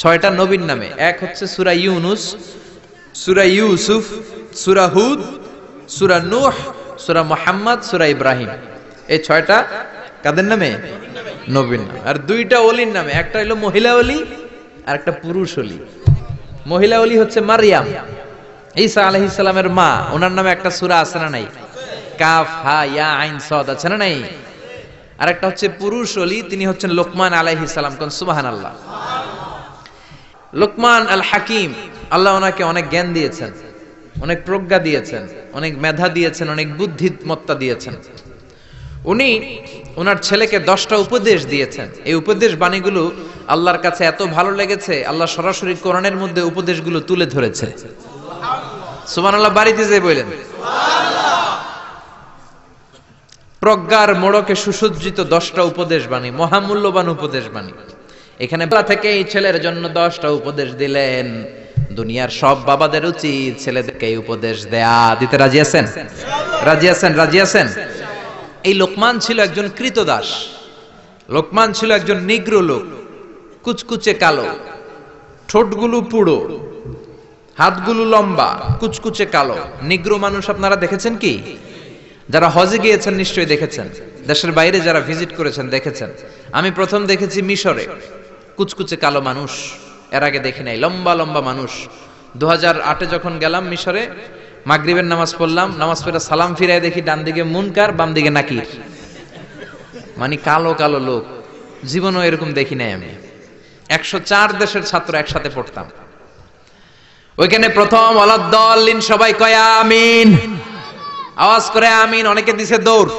6টা নবীর নামে। এক হচ্ছে সূরা ইউনুস, সূরা ইউসুফ, সূরা হুদ, সূরা নূহ, সূরা মুহাম্মদ, সূরা ইব্রাহিম। এই 6টা কাদের নামে? নবীর নামে। আর 2টা ওলির নামে, একটা হলো মহিলা ওলি আর একটা পুরুষ ওলি। মহিলা ওলি হচ্ছে মারইয়াম, ঈসা আলাইহিস সালামের মা, ওনার নামে একটা সূরা আছে না নাই? কাফ হা ইয়া আইন সাদ আছে না নাই? আর একটা হচ্ছে পুরুষ ওলি, তিনি হচ্ছেন লোকমান আলাইহিস সালাম। কোন সুবহানাল্লাহ। লোকমান আল হাকিম, আল্লাহ ওনাকে অনেক জ্ঞান দিয়েছেন, অনেক প্রজ্ঞা দিয়েছেন, অনেক মেধা দিয়েছেন, অনেক বুদ্ধিমত্তা দিয়েছেন। উনি ওনার ছেলেকে 10টা উপদেশ দিয়েছেন। এই উপদেশ বাণীগুলো আল্লাহর কাছে এত ভালো লেগেছে, আল্লাহ সরাসরি কোরআনের মধ্যে উপদেশগুলো তুলে ধরেছে। সুবহানাল্লাহ। বাড়িতে যে বলেন প্রজ্ঞার মোড়কে সুসজ্জিত 10টা উপদেশ বাণী, মহামূল্যবান উপদেশ বাণী। এখানে বেলা থেকে এই ছেলের জন্য 10টা উপদেশ দিলেন। দুনিয়ার সব বাবাদের উচিত ছেলেদেরকে এই উপদেশ দেয়া। দিতে রাজি আছেন? রাজি আছেন? রাজি আছেন? এই লোকমান ছিল একজন কৃতদাস। লোকমান ছিল একজন নিগ্র লোক, কুচকুচে কালো, ঠোঁটগুলো পুড়ো, হাতগুলো লম্বা, কুচকুচে কালো। নিগ্র মানুষ আপনারা দেখেছেন কি? যারা হজে গিয়েছেন নিশ্চয়ই দেখেছেন, দেশের বাইরে যারা ভিজিট করেছেন দেখেছেন। আমি প্রথম দেখেছি মিশরে কুচকুচে কালো মানুষ, এর আগে দেখি নাই। লম্বা লম্বা মানুষ। 2008-এ যখন গেলাম মিশরে, মাগরিবের নামাজ পড়লাম, নামাজ পড়ে সালাম ফিরাই দেখি ডান দিকে মুনকার, বাম দিকে নাকির, মানে কালো কালো লোক। জীবনও এরকম দেখি নাই আমি। 104 দেশের ছাত্র একসাথে পড়তাম ওইখানে। প্রথম ওয়ালাদ-দাল্লিন সবাই কয় আমিন, আওয়াজ করে আমিন। অনেকে দিছে দৌড়।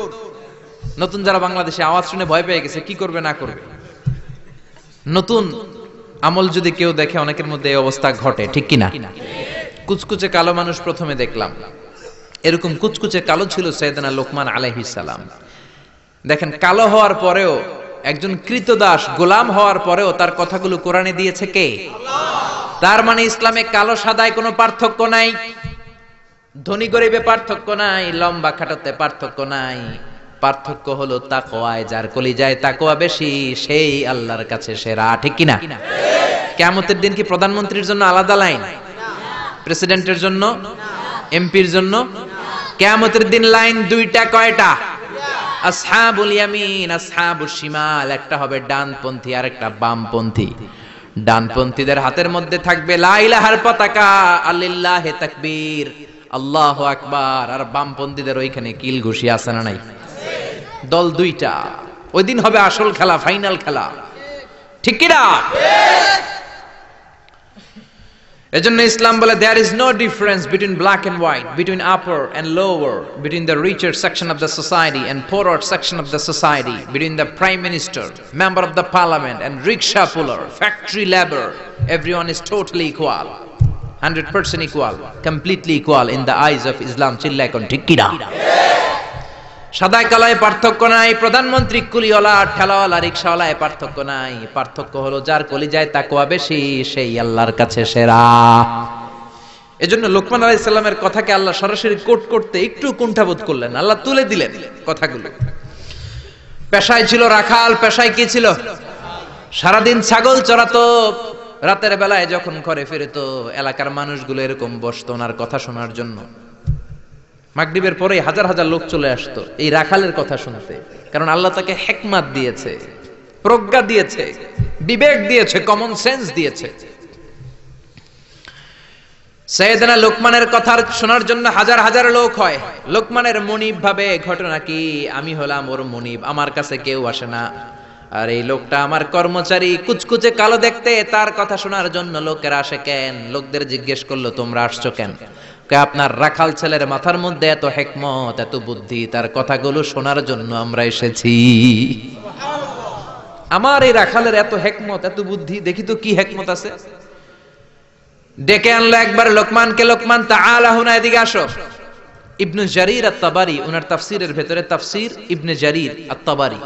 নতুন যারা বাংলাদেশে আওয়াজ শুনে ভয় পেয়ে গেছে, কি করবে না করবে। নতুন আমল যদি কেউ দেখে অনেকের মধ্যে এই অবস্থা ঘটে, ঠিক কিনা? কুচকুচে কালো মানুষ প্রথমে দেখলাম। এরকম কুচকুচে কালো ছিল সাইয়েদনা লোকমান আলাইহিস সালাম। দেখেন, কালো হওয়ার পরেও, একজন কৃতদাস গোলাম হওয়ার পরেও তার কথাগুলো কোরআনে দিয়েছে কে? আল্লাহ। তার মানে ইসলামে কালো সাদায় কোনো পার্থক্য নাই, ধনী গরিবে পার্থক্য নাই, লম্বা খাটোতে পার্থক্য নাই। পার্থক্য হলো তাকওয়ায়। যার কলিজায় তাকওয়া বেশি সেই আল্লাহর কাছে সেরা, ঠিক কিনা? কিয়ামতের দিন কি প্রধানমন্ত্রীর জন্য আলাদা লাইন? প্রেসিডেন্টের জন্য? এমপির জন্য? কিয়ামতের দিন লাইন 2টা। কয়টা? আসহাবুল ইয়ামিন, আসহাবুশ শিমাল। একটা হবে ডানপন্থী আর একটা বামপন্থী। ডানপন্থীদের হাতের মধ্যে থাকবে লা ইলাহার পতাকা, আল্লিল্লাহি তাকবীর, আল্লাহু আকবার। আর বামপন্থীদের ওইখানে কিল ঘুষি আছে না নাই? দল 2টা। ওই দিন হবে আসল খেলা, ফাইনাল খেলা, ঠিক কি না? এজন্য ইসলাম বলে there is no difference between black and white, between upper and lower, between the richer section of the society and poorer section of the society, between the prime minister, member of the parliament and rickshaw puller, factory labor. Everyone is totally equal, 100% equal, completely equal in the eyes of Islam. চিল্লায় কোন ঠিক কি না? সাদায় কালায় পার্থক্য নাই। প্রধানমন্ত্রী কুলিওয়ালা, ঠেলাওয়ালা, রিকশাওয়ালায় পার্থক্য নাই। পার্থক্য হলো যার কলিজায় তাকওয়া বেশি সেই আল্লাহর কাছে সেরা। এজন্য লোকমান আলাইহিস সালামের কথাকে আল্লাহ সরাসরি কোট করতে একটু কুণ্ঠাবোধ করলেন, আল্লাহ তুলে দিলেন কথাগুলো। পেশায় ছিল রাখাল। পেশায় কি ছিল? সারাদিন ছাগল চড়াতো। রাতের বেলায় যখন ঘরে ফিরতো, এলাকার মানুষগুলো এরকম বসতো ওনার কথা শোনার জন্য। মাগরিবের পরে হাজার হাজার লোক চলে আসতো এই রাখালের কথা শুনতে, কারণ আল্লাহ তাকে হিকমত দিয়েছে, প্রজ্ঞা দিয়েছে, বিবেক দিয়েছে, কমন সেন্স দিয়েছে। সাইয়েদনা লোকমানের কথা শোনার জন্য হাজার হাজার লোক হয়। লোকমানের মনিব ভাবে, ঘটনা কি, আমি হলাম ওর মনিব, আমার কাছে কেউ আসে না। আর এই লোকটা আমার কর্মচারী, কুচকুচে কালো দেখতে, তার কথা শোনার জন্য লোকেরা আসে কেন? লোকদের জিজ্ঞেস করলো তোমরা আসছো কেন? আপনার রাখাল ছেলের মাথার মধ্যে এত হিকমত, এত বুদ্ধি, তার কথাগুলো শোনার জন্য আমরা এসেছি। আমার এই রাখালের এত হিকমত, এত বুদ্ধি, দেখি তো কি হিকমত আছে। ডেকে আনলো একবার লোকমানকে। লোকমান তাআলা হুনা, এদিকে আসো। ইবনে জারির আত-তাবারি ওনার তাফসীরের ভেতরে, তাফসীর ইবনে জারির আত-তাবারি,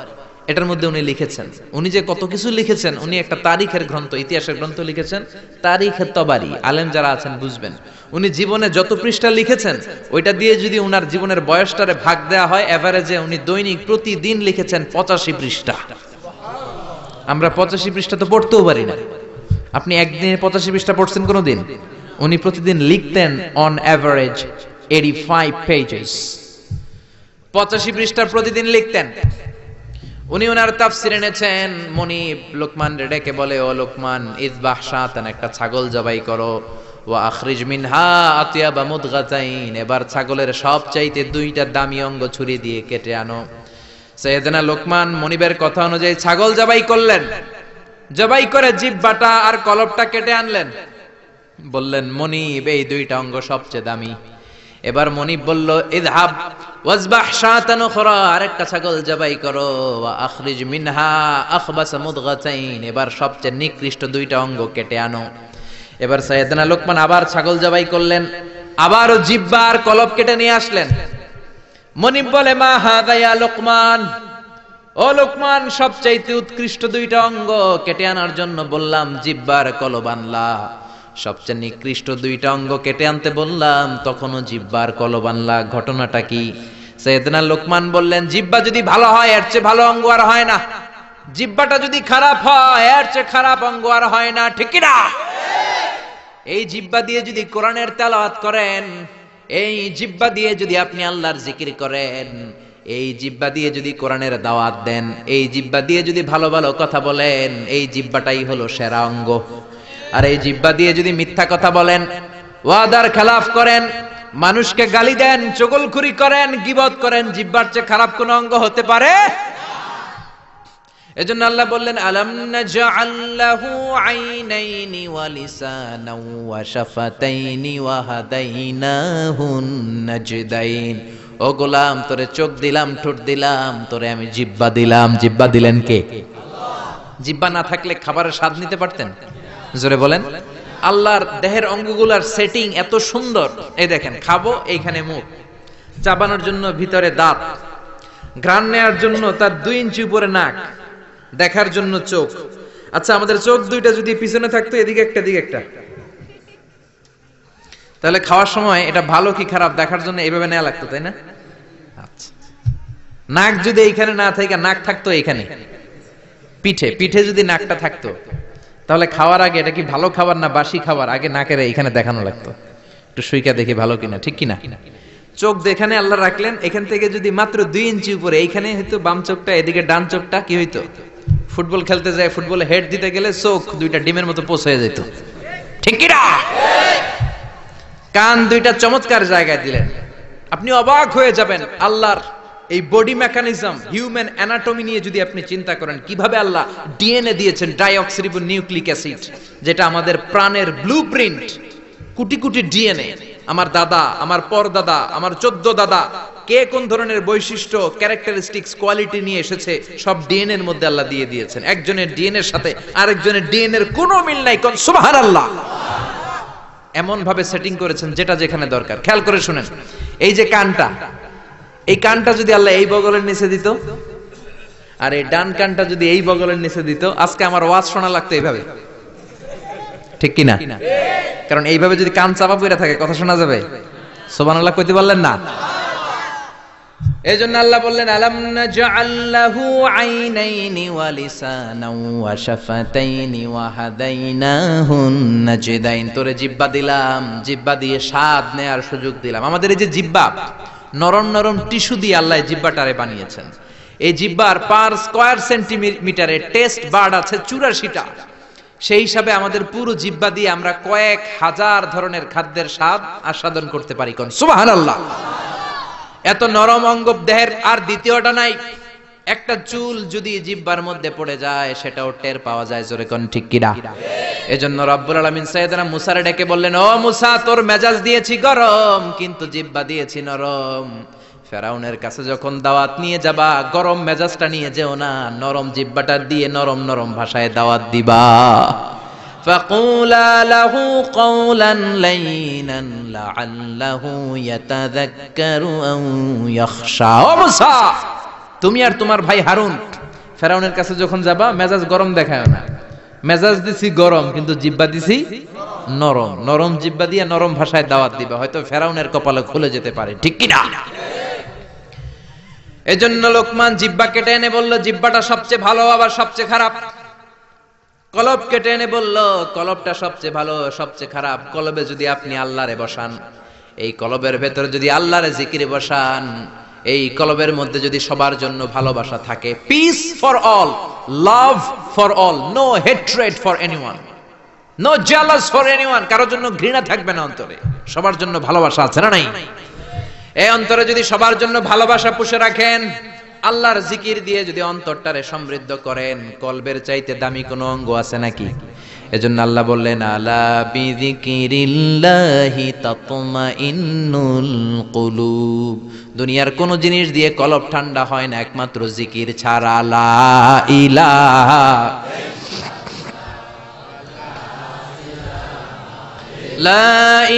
এটার মধ্যে উনি লিখেছেন, উনি যে কত কিছু লিখেছেন, উনি একটা তারিখের গ্রন্থ, ইতিহাসের গ্রন্থ লিখেছেন, তারিখে তাবারি। আলেম যারা আছেন বুঝবেন, উনি জীবনে যত পৃষ্ঠা লিখেছেন ওইটা দিয়ে যদি উনার জীবনের বয়সটারে ভাগ দেওয়া হয়, এভারেজে উনি দৈনিক প্রতিদিন লিখেছেন 85 পৃষ্ঠা। আমরা 85 পৃষ্ঠা তো পড়তেও পারি না। আপনি একদিনে 85 পৃষ্ঠা পড়ছেন কোনোদিন? উনি প্রতিদিন লিখতেন অন এভারেজ 85 পেজেস, 85 পৃষ্ঠার প্রতিদিন লিখতেন। উনি ওনার তাফসীর এনেছেন। মুনিব লোকমান ডেকে বলে, ও লোকমান, ইযবাহ শাতান, একটা ছাগল জবাই করো, ওয়া আখরিজ মিনহা আতিয়াবা মুদগাতাইন, এবার ছাগলের সবচাইতে দুইটা দামি অঙ্গ ছুরি দিয়ে কেটে আনো। সাইয়েদনা লোকমান মুনিবের কথা অনুযায়ী ছাগল জবাই করলেন, জবাই করে জিহ্বাটা আর কলবটা কেটে আনলেন। বললেন, মুনিব, এই দুইটা অঙ্গ সবচেয়ে দামি। এবার মুনিব বলল, ইযহাব ওয়াজবাহ শাতান উখরা, আরেকটা ছাগল জবাই করো, ওয়া আখরিজ মিনহা আখবাস মুদগাতাইন, এবার সবচেয়ে নিকৃষ্ট দুইটা অঙ্গ কেটে আনো। এবার সাইয়েদনা লোকমান আবার ছাগল জবাই করলেন, আবারও জিহ্বা আর কলব কেটে নিয়ে আসলেন। মুনিব বলে, মা হাদা ইয়া লোকমান, ও লোকমান, সবচাইতে উৎকৃষ্ট দুইটা অঙ্গ কেটে আনার জন্য বললাম, জিহ্বার কলব আনলা, সবচেয়ে নিকৃষ্ট দুইটা অঙ্গ কেটে আনতে বললাম, তখনও জিহ্বার কলব আনলা, ঘটনাটা কি? সাইয়েদনা লোকমান বললেন, জিহ্বা যদি ভালো হয় এর চেয়ে ভালো অঙ্গ আর হয় না, জিহ্বাটা যদি খারাপ হয় এর চেয়ে খারাপ অঙ্গ আর হয় না, ঠিক কি না? এই জিহ্বা দিয়ে যদি কোরআনের তেলাওয়াত করেন, এই জিহ্বা দিয়ে যদি আপনি আল্লাহর জিকির করেন, এই জিহ্বা দিয়ে যদি কোরআনের দাওয়াত দেন, এই জিহ্বা দিয়ে যদি ভালো ভালো কথা বলেন, এই জিহ্বাটাই হলো সেরা অঙ্গ। আর এই জিহ্বা দিয়ে যদি মিথ্যা কথা বলেন, ওয়াদার খেলাফ করেন, মানুষকে গালি দেন, চগলখুরি করেন, গীবত করেন, জিহ্বার চেয়ে খারাপ কোন অঙ্গ হতে পারে? এজন্য আল্লাহ বললেন, আলাম নাজআল লাহু আইনাইনি ওয়া লিসানাও ওয়া শাফাতাইনি ওয়া হাদাইনাহুন নাজদাইন। ও গোলাম, তোরে চোখ দিলাম, ঠোঁট দিলাম, তোরে আমি জিহ্বা দিলাম। জিহ্বা দিলেন কে? আল্লাহ। জিহ্বা না থাকলে খাবারের স্বাদ নিতে পারতেন? জোরে বলেন। আল্লাহর দেহের অঙ্গগুলার সেটিং এত সুন্দর। এই দেখেন, খাবো, এইখানে মুখ, চাবানোর জন্য ভিতরে দাঁত, ঘ্রাণ নেয়ার জন্য তার 2 ইঞ্চি উপরে নাক, দেখার জন্য চোখ। আচ্ছা, আমাদের চোখ দুইটা যদি পিছনে থাকতো, এদিকে একটা এদিকে একটা, তাহলে খাওয়ার সময় এটা ভালো কি খারাপ দেখার জন্য এইভাবে নেওয়া লাগতো, তাই না? আচ্ছা, নাক যদি এইখানে না থাকে, নাক থাকতো এইখানে পিঠে, পিঠে যদি নাকটা থাকতো, তাহলে খাওয়ার আগে এটা কি ভালো খাবার না বাসি খাবার, আগে নাকের এইখানে দেখানো লাগতো, একটু সুইকা দেখি ভালো কিনা, ঠিক কিনা? চোখ যেখানে আল্লাহ রাখলেন, এখান থেকে যদি মাত্র 2 ইঞ্চি উপরে, এইখানে হয়তো বাম চোখটা, এদিকে ডান চোখটা কি হইতো? ফুটবল খেলতে যায়, ফুটবলে হেড দিতে গেলে চোখ দুইটা ডিমের মতো পোষ হয়ে যেত, ঠিক কি না? কান দুইটা চমৎকার জায়গায় দিলেন, আপনি অবাক হয়ে যাবেন। আল্লাহর এই বডি মেকানিজম, হিউম্যান অ্যানাটমি নিয়ে যদি আপনি চিন্তা করেন, কিভাবে আল্লাহ ডিএনএ দিয়েছেন, ডাইঅক্সিরিবো নিউক্লিক অ্যাসিড, যেটা আমাদের প্রাণের ব্লুপ্রিন্ট, কোটি কোটি ডিএনএ। আমার দাদা, আমার পরদাদা, আমার 14 দাদা, কে কোন ধরনের বৈশিষ্ট্য, ক্যারেক্টারিস্টিক্স, কোয়ালিটি নিয়ে এসেছে, সব ডিএনএ এর মধ্যে আল্লাহ দিয়ে দিয়েছেন। একজনের ডিএনএ এর সাথে আরেকজনের ডিএনএ এর কোনো মিল নাই, কোন সুবহানাল্লাহ। এমন ভাবে সেটিং করেছেন যেটা যেখানে দরকার। খেয়াল করে শুনেন, এই যে কানটা, এই কানটা যদি আল্লাহ এই বগলের নিচে দিত, আর এই ডান কানটা যদি এই বগলের নিচে দিত, আজকে আমার ওয়াজ শোনা লাগতো এইভাবে, ঠিক কিনা? কারণ এইভাবে যদি কান চাপা পড়ে থাকে, কথা শোনা যাবে? সুবহানাল্লাহ কইতে পারলেন না? এজন্য আল্লাহ বললেন, আলাম নাজআল লাহু আইনাইনি ওয়া লিসানাও ওয়া শাফাতাইনি ওয়া হাদাইনাহুন নাজদাইন। তোরে জিহ্বা দিলাম, জিহ্বা দিয়ে স্বাদ নেয়ার সুযোগ দিলাম। আমাদের এই যে জিহ্বা, নরম নরম টিস্যু দিয়ে আল্লাহ জিহ্বাটারে বানিয়েছেন। এই জিহ্বার পার স্কয়ার সেন্টিমিটারে টেস্ট বার্ড আছে 84টা। সেই হিসাবে আমাদের পুরো জিহ্বা দিয়ে আমরা কয়েক হাজার ধরনের খাদ্যের স্বাদ আস্বাদন করতে পারি, কোন সুবহানাল্লাহ। এত নরম অঙ্গ দেহের আর দ্বিতীয়টা নাই। একটা চুল যদি জিহ্বার মধ্যে পড়ে যায়, সেটাও টের পাওয়া যায়, জোরে কোন ঠিক কিনা? এজন্য রব্বুল আলামিন সাইয়েদনা মুসারে ডেকে বললেন, ও মুসা, তোর মেজাজ দিয়েছি গরম, কিন্তু জিহ্বা দিয়েছি নরম। ফেরাউনের কাছে যখন দাওয়াত নিয়ে যাবা, গরম মেজাজটা নিয়ে যেও না, নরম জিহ্বাটা দিয়ে নরম নরম ভাষায় দাওয়াত দিবা। فقولا له قولا لينا لعله يتذكر أو يخشى। ও মুসা, তুমি আর তোমার ভাই হারুন ফেরাউনের কাছে যখন যাবা, মেজাজ গরম দেখায়ও না। মেজাজ দিছি গরম, কিন্তু জিহ্বা দিছি নরম। নরম জিহ্বা দিয়ে নরম ভাষায় দাওয়াত দিবা, হয়তো ফেরাউনের কপালে খুলে যেতে পারে, ঠিক কি না? এজন্য লোকমান জিহ্বা কেটে এনে বলল, জিহ্বাটা সবচেয়ে ভালো আবার সবচেয়ে খারাপ। কলব কেটে এনে বলল, কলবটা সবচেয়ে ভালো সবচেয়ে খারাপ। কলবে যদি আপনি আল্লাহরে বসান, এই কলবের ভেতরে যদি আল্লাহর জিকিরে বসান, এই কলবের মধ্যে যদি সবার জন্য ভালোবাসা থাকে, peace for all, love for all, no hatred for anyone, no jealous for anyone, কারোর জন্য ঘৃণা থাকবে না অন্তরে, সবার জন্য ভালোবাসা আছে না নাই? এই অন্তরে যদি সবার জন্য ভালোবাসা পুষে রাখেন, আল্লাহর জিকির দিয়ে যদি অন্তরটারে সমৃদ্ধ করেন, কলবের চাইতে দামি কোনো অঙ্গ আছে নাকি? এজন্য আল্লাহ বললেন, আলা বিযিকিরিল্লাহি তাতমাইন্নুল কুলুব। দুনিয়ার কোন জিনিস দিয়ে কলব ঠান্ডা হয় না একমাত্র জিকির ছাড়া। লা ইলাহা লা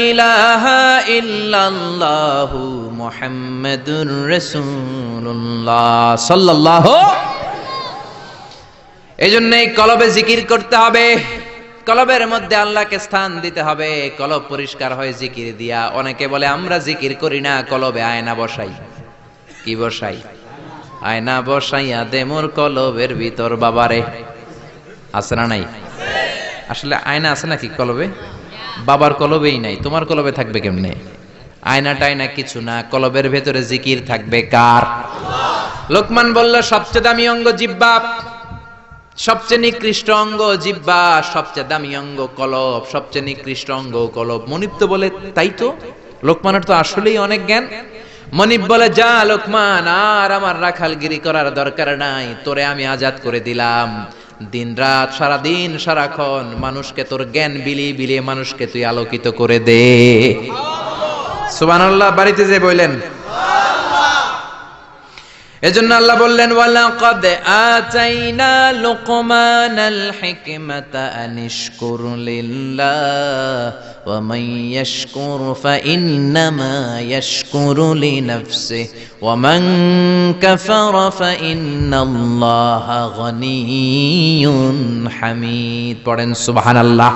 ইলাহা ইল্লাল্লাহু মুহাম্মাদুর রাসূলুল্লাহ সাল্লাল্লাহু। এজন্য এই কলবে জিকির করতে হবে, কলবের মধ্যে আল্লাহকে স্থান দিতে হবে। কলব পরিষ্কার হয় জিকির দিয়া। অনেকে বলে আমরা জিকির করি না, কলবে আয়না বসাই। কি বসাই? আয়না বসাইয়া দে মোর কলবের ভিতর বাবারে। আছে না নাই? আসলে আয়না আছে নাকি কলবে? বাবার কলবেই নাই, তোমার কলবে থাকবে কেমনে? আয়না টায়না কিছু না, কলবের ভেতরে জিকির থাকবে কার? লোকমান বলল সবচেয়ে দামি অঙ্গ জিহ্বা, সবচেয়ে নিকৃষ্ট অঙ্গ জিহ্বা, সবচেয়ে দামি অঙ্গ কলব, সবচেয়ে নিকৃষ্ট অঙ্গ কলব। মনিব তো বলে তাই তো, লোকমানের তো আসলেই অনেক জ্ঞান। মনিব বলে, যা লোকমান, আর আমার রাখালগিরি করার দরকার নাই, তোরে আমি আজাদ করে দিলাম। দিন রাত সারাদিন সারাক্ষণ মানুষকে তোর জ্ঞান বিলিয়ে বিলিয়ে মানুষকে তুই আলোকিত করে দে। সুবহানাল্লাহ। বাড়িতে যে বললেন এজন্য আল্লাহ বললেন, ওয়ালাকাদ আতাইনা লুকমানাল হিকমাতা আনিশকুর লিল্লাহ ওয়া মান ইয়াশকুর ফাইন্নামা ইয়াশকুরু লিনাফসিহি ওয়া মান কাফারা ফাইন্নাল্লাহা গনিয়্যুন হামিদ। পড়েন সুবহানাল্লাহ।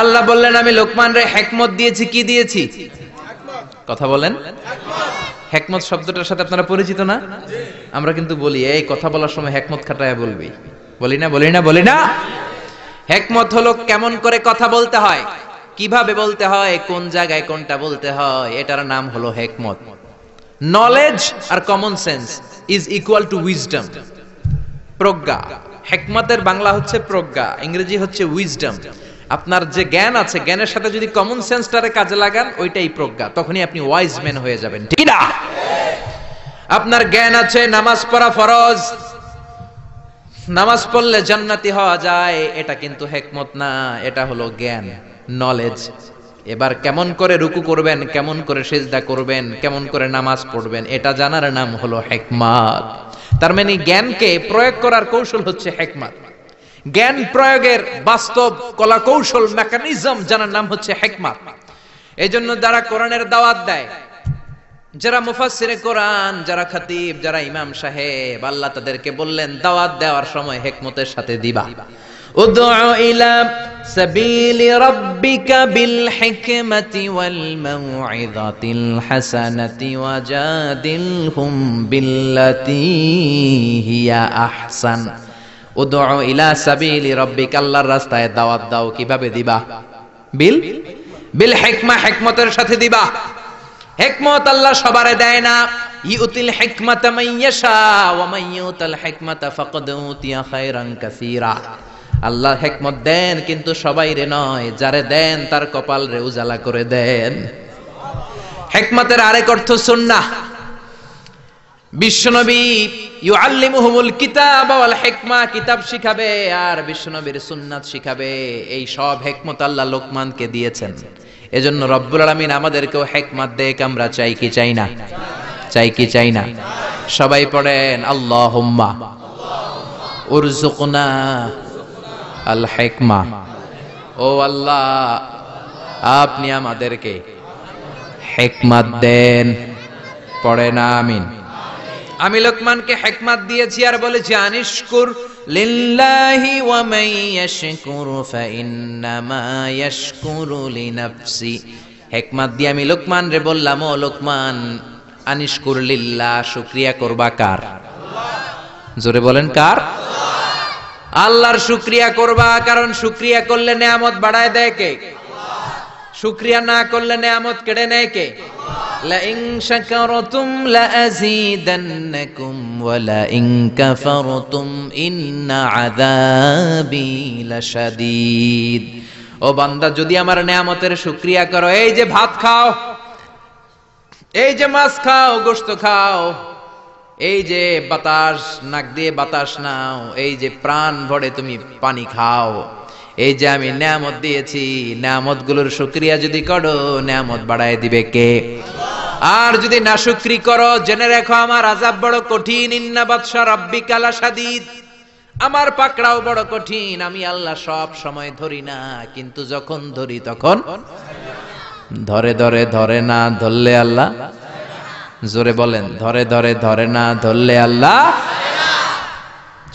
আল্লাহ বললেন, আমি লোকমানরে হিকমত দিয়েছি। কি দিয়েছি? কথা বলেন। হেকমত শব্দটার সাথে আপনারা পরিচিত না? আমরা কিন্তু বলি এই কথা বলার সময় হেকমত খাটায় বলবি, বলি না? বলি না? বলি না? হেকমত হলো কেমন করে কথা বলতে হয়, কিভাবে বলতে হয়, কোন জায়গায় কোনটা বলতে হয়, এটার নাম হলো হেকমত। নলেজ আর common sense is equal to wisdom, প্রজ্ঞা। হেকমতের বাংলা হচ্ছে প্রজ্ঞা, ইংরেজি হচ্ছে উইজডম। আপনার যে জ্ঞান আছে, জ্ঞানের সাথে যদি কমন সেন্সটারে কাজে লাগান, ওইটাই প্রজ্ঞা, তখনই আপনি ওয়াইজ ম্যান হয়ে যাবেন, ঠিক না? আপনার জ্ঞান আছে নামাজ পড়া ফরজ, নামাজ পড়লে জান্নাতি হওয়া যায়, এটা কিন্তু হেকমত না, এটা হলো জ্ঞান, নলেজ। এবার কেমন করে রুকু করবেন, কেমন করে সিজদা করবেন, কেমন করে নামাজ পড়বেন, এটা জানার নাম হলো হিকমত। তার মানে জ্ঞানকে প্রয়োগ করার কৌশল হচ্ছে হিকমত। জ্ঞান প্রয়োগের বাস্তব কলা কৌশল মেকানিজম জানার নাম হচ্ছে হিকমত। এইজন্য যারা কোরআনের দাওয়াত দেয়, যারা মুফাসসিরে কোরআন, যারা খতিব, যারা ইমাম সাহেব, আল্লাহ তাদেরকে বললেন দাওয়াত দেওয়ার সময় হিকমতের সাথে দিবা। উদউ ইলা সাবিলি রাব্বিকা বিল হিকমাতি ওয়াল মাউইযাতিল হাসানাতি ওয়াজাদিলহুম বিল্লাতী হিয়া আহসান। উদউ ইলা সাবিলি রাব্বিকা, আল্লাহর রাস্তায় দাওয়াত দাও। কিভাবে দিবা? বিল হিকমা, হিকমতের সাথে দিবা। হিকমত আল্লাহ সবারে দেয় না। ইউতিল হিকমাতা মান ইয়াশা ওয়া মান ইউতাল হিকমাতা ফাকাদ উতিয়া খায়রান কাসীরা। আল্লাহ হিকমত দেন কিন্তু সবাইরে নয়, যারে দেন তার কপাল রে উজালা করে দেন। হিকমতের আরেক অর্থ সুন্নাহ। বিশ্বনবী ইউআল্লিমুহুমুল কিতাব ওয়াল হিকমা, কিতাব শিখাবে আর বিশ্বনবীর সুন্নাত শিখাবে। এই সব হিকমত আল্লাহ লোকমানকে দিয়েছেন। এজন্য রব্বুল আলামিন আমাদেরকেও হিকমত দেক। আমরা চাই কি চাই না? চাই কি চাই না? সবাই পড়েন আল্লাহুম্মা উরযুকনা আল হিকমা। ও আল্লাহ, আপনি আমাদেরকে হিকমত দেন। পড়েন আমিন। আমি লোকমানকে হিকমত দিয়েছি আর বলেছি আনিশকুর লিল্লাহি ওয়া মান ইয়াশকুরু ফাইন্নামা ইয়াশকুরু লিনাফসি। হিকমত দিয়ে আমি লোকমান রে বললাম, ও লোকমান, আনিশকুর লিল্লাহ, শুকরিয়া করবা কার? জোরে বলেন কার? আল্লাহর শুকরিয়া করবা, কারণ শুকরিয়া করলে নেয়ামত বাড়ায় দেয় কে? শুকরিয়া না করলে নেয়ামত কেড়ে নেয় কে? লা ইন শাকারতুম লা আযীদান্নাকুম ওয়া লা ইন কাফারতুম ইন্না আযাবি লাশাদীদ। ও বান্দা, যদি আমার নেয়ামতের শুকরিয়া করো, এই যে ভাত খাও, এই যে মাছ খাও, গোশত খাও, এই যে বাতাস নাক দিয়ে বাতাস নাও, এই যে প্রাণ ভরে তুমি পানি খাও, এই যে আমি নেয়ামত দিয়েছি, নেয়ামতগুলোর শুকরিয়া যদি করো, নেয়ামত বাড়ায় দিবে কে? আর যদি নাশুকরি করো, জেনে রেখো আমার আযাব বড় কঠিন। ইন্না বাতশা রাব্বিকা লাশাদীদ, আমার পাকড়াও বড় কঠিন। আমি আল্লাহ সব সময় ধরি না, কিন্তু যখন ধরি তখন ধরে ধরে ধরে না ধরলে আল্লাহ, জোরে বলেন, ধরে ধরে ধরে না ধরলে আল্লাহ।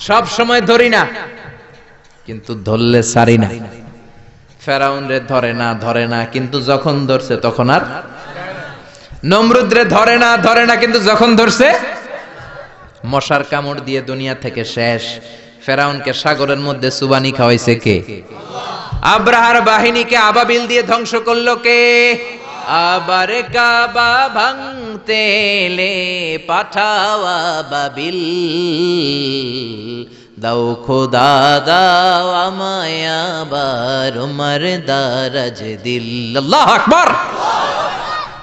সব সময় ধরি না, কিন্তু ধরলে সারি না। ফেরাউন রে ধরে না কিন্তু যখন ধরছে তখন আর, নমরুদ রে ধরে না কিন্তু যখন ধরছে, মশার কামড় দিয়ে দুনিয়া থেকে শেষ। ফেরাউনকে সাগরের মধ্যে সুবানি খাওয়াইছে কে? আব্রাহার বাহিনীকে আবাবিল দিয়ে ধ্বংস করলো কে? আবার কাবা ভাঙতে এলে পাঠাও আবাবিল, দাও খোদা দাও আমায় আবার উমর দারাজ দিল। আল্লাহু আকবার।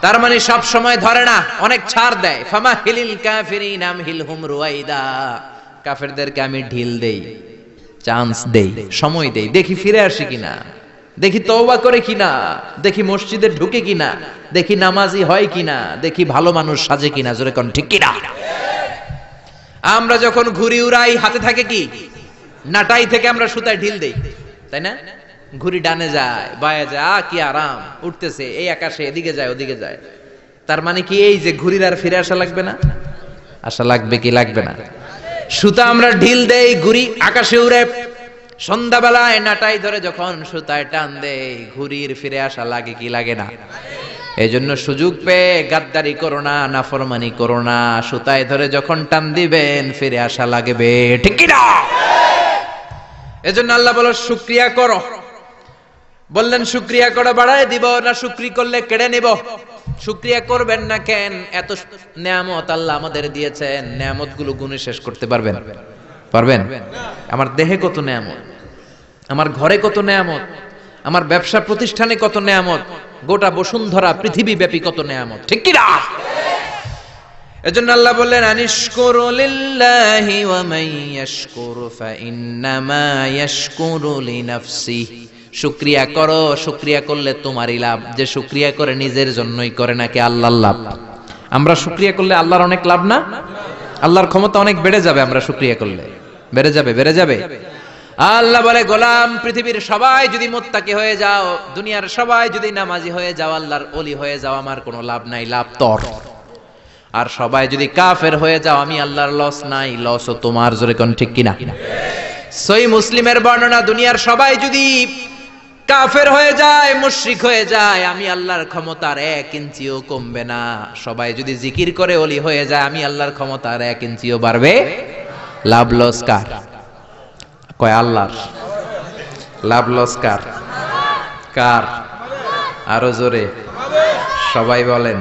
তার মানে সব সময় ধরে না, অনেক ছাড় দেয়। ফামাহিলিল কাফিরিন আমহিলহুম রুয়াইদা, কাফেরদেরকে আমি ঢিল দেই, চান্স দেই, সময় দেই, দেখি ফিরে আসে কিনা, দেখি তওবা করে কিনা, দেখি মসজিদে ঢুকে কিনা, দেখি নামাজি হয় কিনা, দেখি ভালো মানুষ সাজে কিনা। জোরে কোন ঠিক কিনা? আমরা যখন ঘুড়ি উড়াই, হাতে থাকে কি? নাটাই থেকে আমরা সুতায় ঢিল দেই, তাই না? ঘুড়ি ডানে যায়, বায়ে যায়, কি আরাম, উঠতেছে এই আকাশে, এদিকে যায় ওদিকে যায়। তার মানে কি এই যে ঘুড়ির আর ফিরে আসা লাগবে না? আসা লাগবে কি লাগবে না? সুতা আমরা ঢিল দেই, ঘুড়ি আকাশে উড়ে। সন্ধ্যাবেলায় নাটাই ধরে যখন সুতায় টান দেই, ঘুড়ির ফিরে আসা লাগে কি লাগে না? এই জন্য সুযোগ পেয়ে গাদ্দারি করো না, নাফরমানি করো না। সুতায় ধরে যখন টান দিবেন, ফিরে আসা লাগবে, ঠিক কি না? এজন্য আল্লাহ বলো শুকরিয়া করো। বললেন শুকরিয়া করে বাড়ায় দিব, না শুকরি করলে কেড়ে নিব? শুকরিয়া করবেন না কেন? এত নেয়ামত আল্লাহ আমাদের দিয়েছেন, নেয়ামত গুলো গুণে শেষ করতে পারবেন? পারবেন? আমার দেহে কত নেয়ামত, আমার ঘরে কত নেয়ামত, আমার ব্যবসা প্রতিষ্ঠানে কত নেয়ামত, গোটা বসুন্ধরা পৃথিবী ব্যাপী কত নেয়ামত, ঠিক কি না? এজন্য আল্লাহ বললেন আনিশকুরু লিল্লাহি ওয়া মান ইয়াশকুরু ফাইন্নামা ইয়াশকুরু লিনাফসিহি। শুকরিয়া করো, শুকরিয়া করলে তোমারই লাভ। যে শুকরিয়া করে নিজের জন্যই করে, নাকি আল্লাহর লাভ? আমরা শুকরিয়া করলে আল্লাহর অনেক লাভ না? আল্লাহর ক্ষমতা অনেক বেড়ে যাবে আমরা শুকরিয়া করলে, বেড়ে যাবে, বেড়ে যাবে। আল্লাহ বলে গোলাম, পৃথিবীর সবাই যদি মুত্তাকি হয়ে যাও, দুনিয়ার সবাই যদি নামাজি হয়ে যাও, আল্লাহর ওলি হয়ে যাও, আমার কোনো লাভ নাই, লাভ তোর। আর সবাই যদি কাফের হয়ে যাও, আমি আল্লাহর লস নাই, লসও তোমার। জোরে কোন ঠিক কিনা? সহিহ মুসলিমের বর্ণনা, দুনিয়ার সবাই যদি কাফের হয়ে যায়, মুশরিক হয়ে যায়, আমি আল্লাহর ক্ষমতার 1 ইঞ্চিও কমবে না। সবাই যদি জিকির করে ওলি হয়ে যায়, আমি আল্লাহর ক্ষমতার 1 ইঞ্চিও বাড়বে। লাভ লস কার? কয় আল্লাহর। লাভ লস কার? কার? আরো জোরে সবাই বলেন।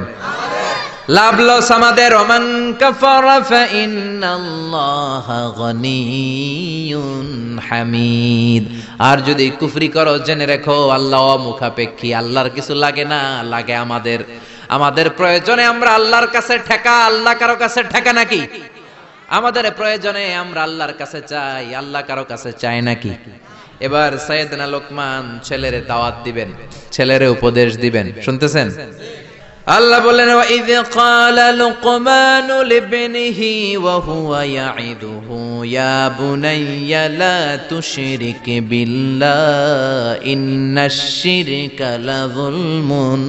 লাভ লস আমাদের। ওমান কাফারা ফাইন্নাল্লাহা গনিয়ুন হামিদ। আর যদি কুফরি করো, জেনে রেখো আল্লাহ মুখাপেক্ষী, আল্লাহর কিছু লাগে না, লাগে আমাদের। আমাদের প্রয়োজনে আমরা আল্লাহর কাছে ঠেকা, আল্লাহ কারো কাছে ঠেকা নাকি? আমাদের প্রয়োজনে আমরা আল্লাহর কাছে চাই, আল্লাহ কারো কাছে চায় নাকি? এবার সাইয়েদনা লোকমান ছেলেরে দাওয়াত দিবেন, ছেলেরে উপদেশ দিবেন, শুনতেছেন? আল্লাহ বলেন ওয়াইয ক্বালা লুকমানু লিবনিহি ওয়া হুয়া ইয়াইদুহু ইয়া বুনাইয়া লা তুশরিক বিল্লাহ ইন্নাশ শিরকা লাযুলমুন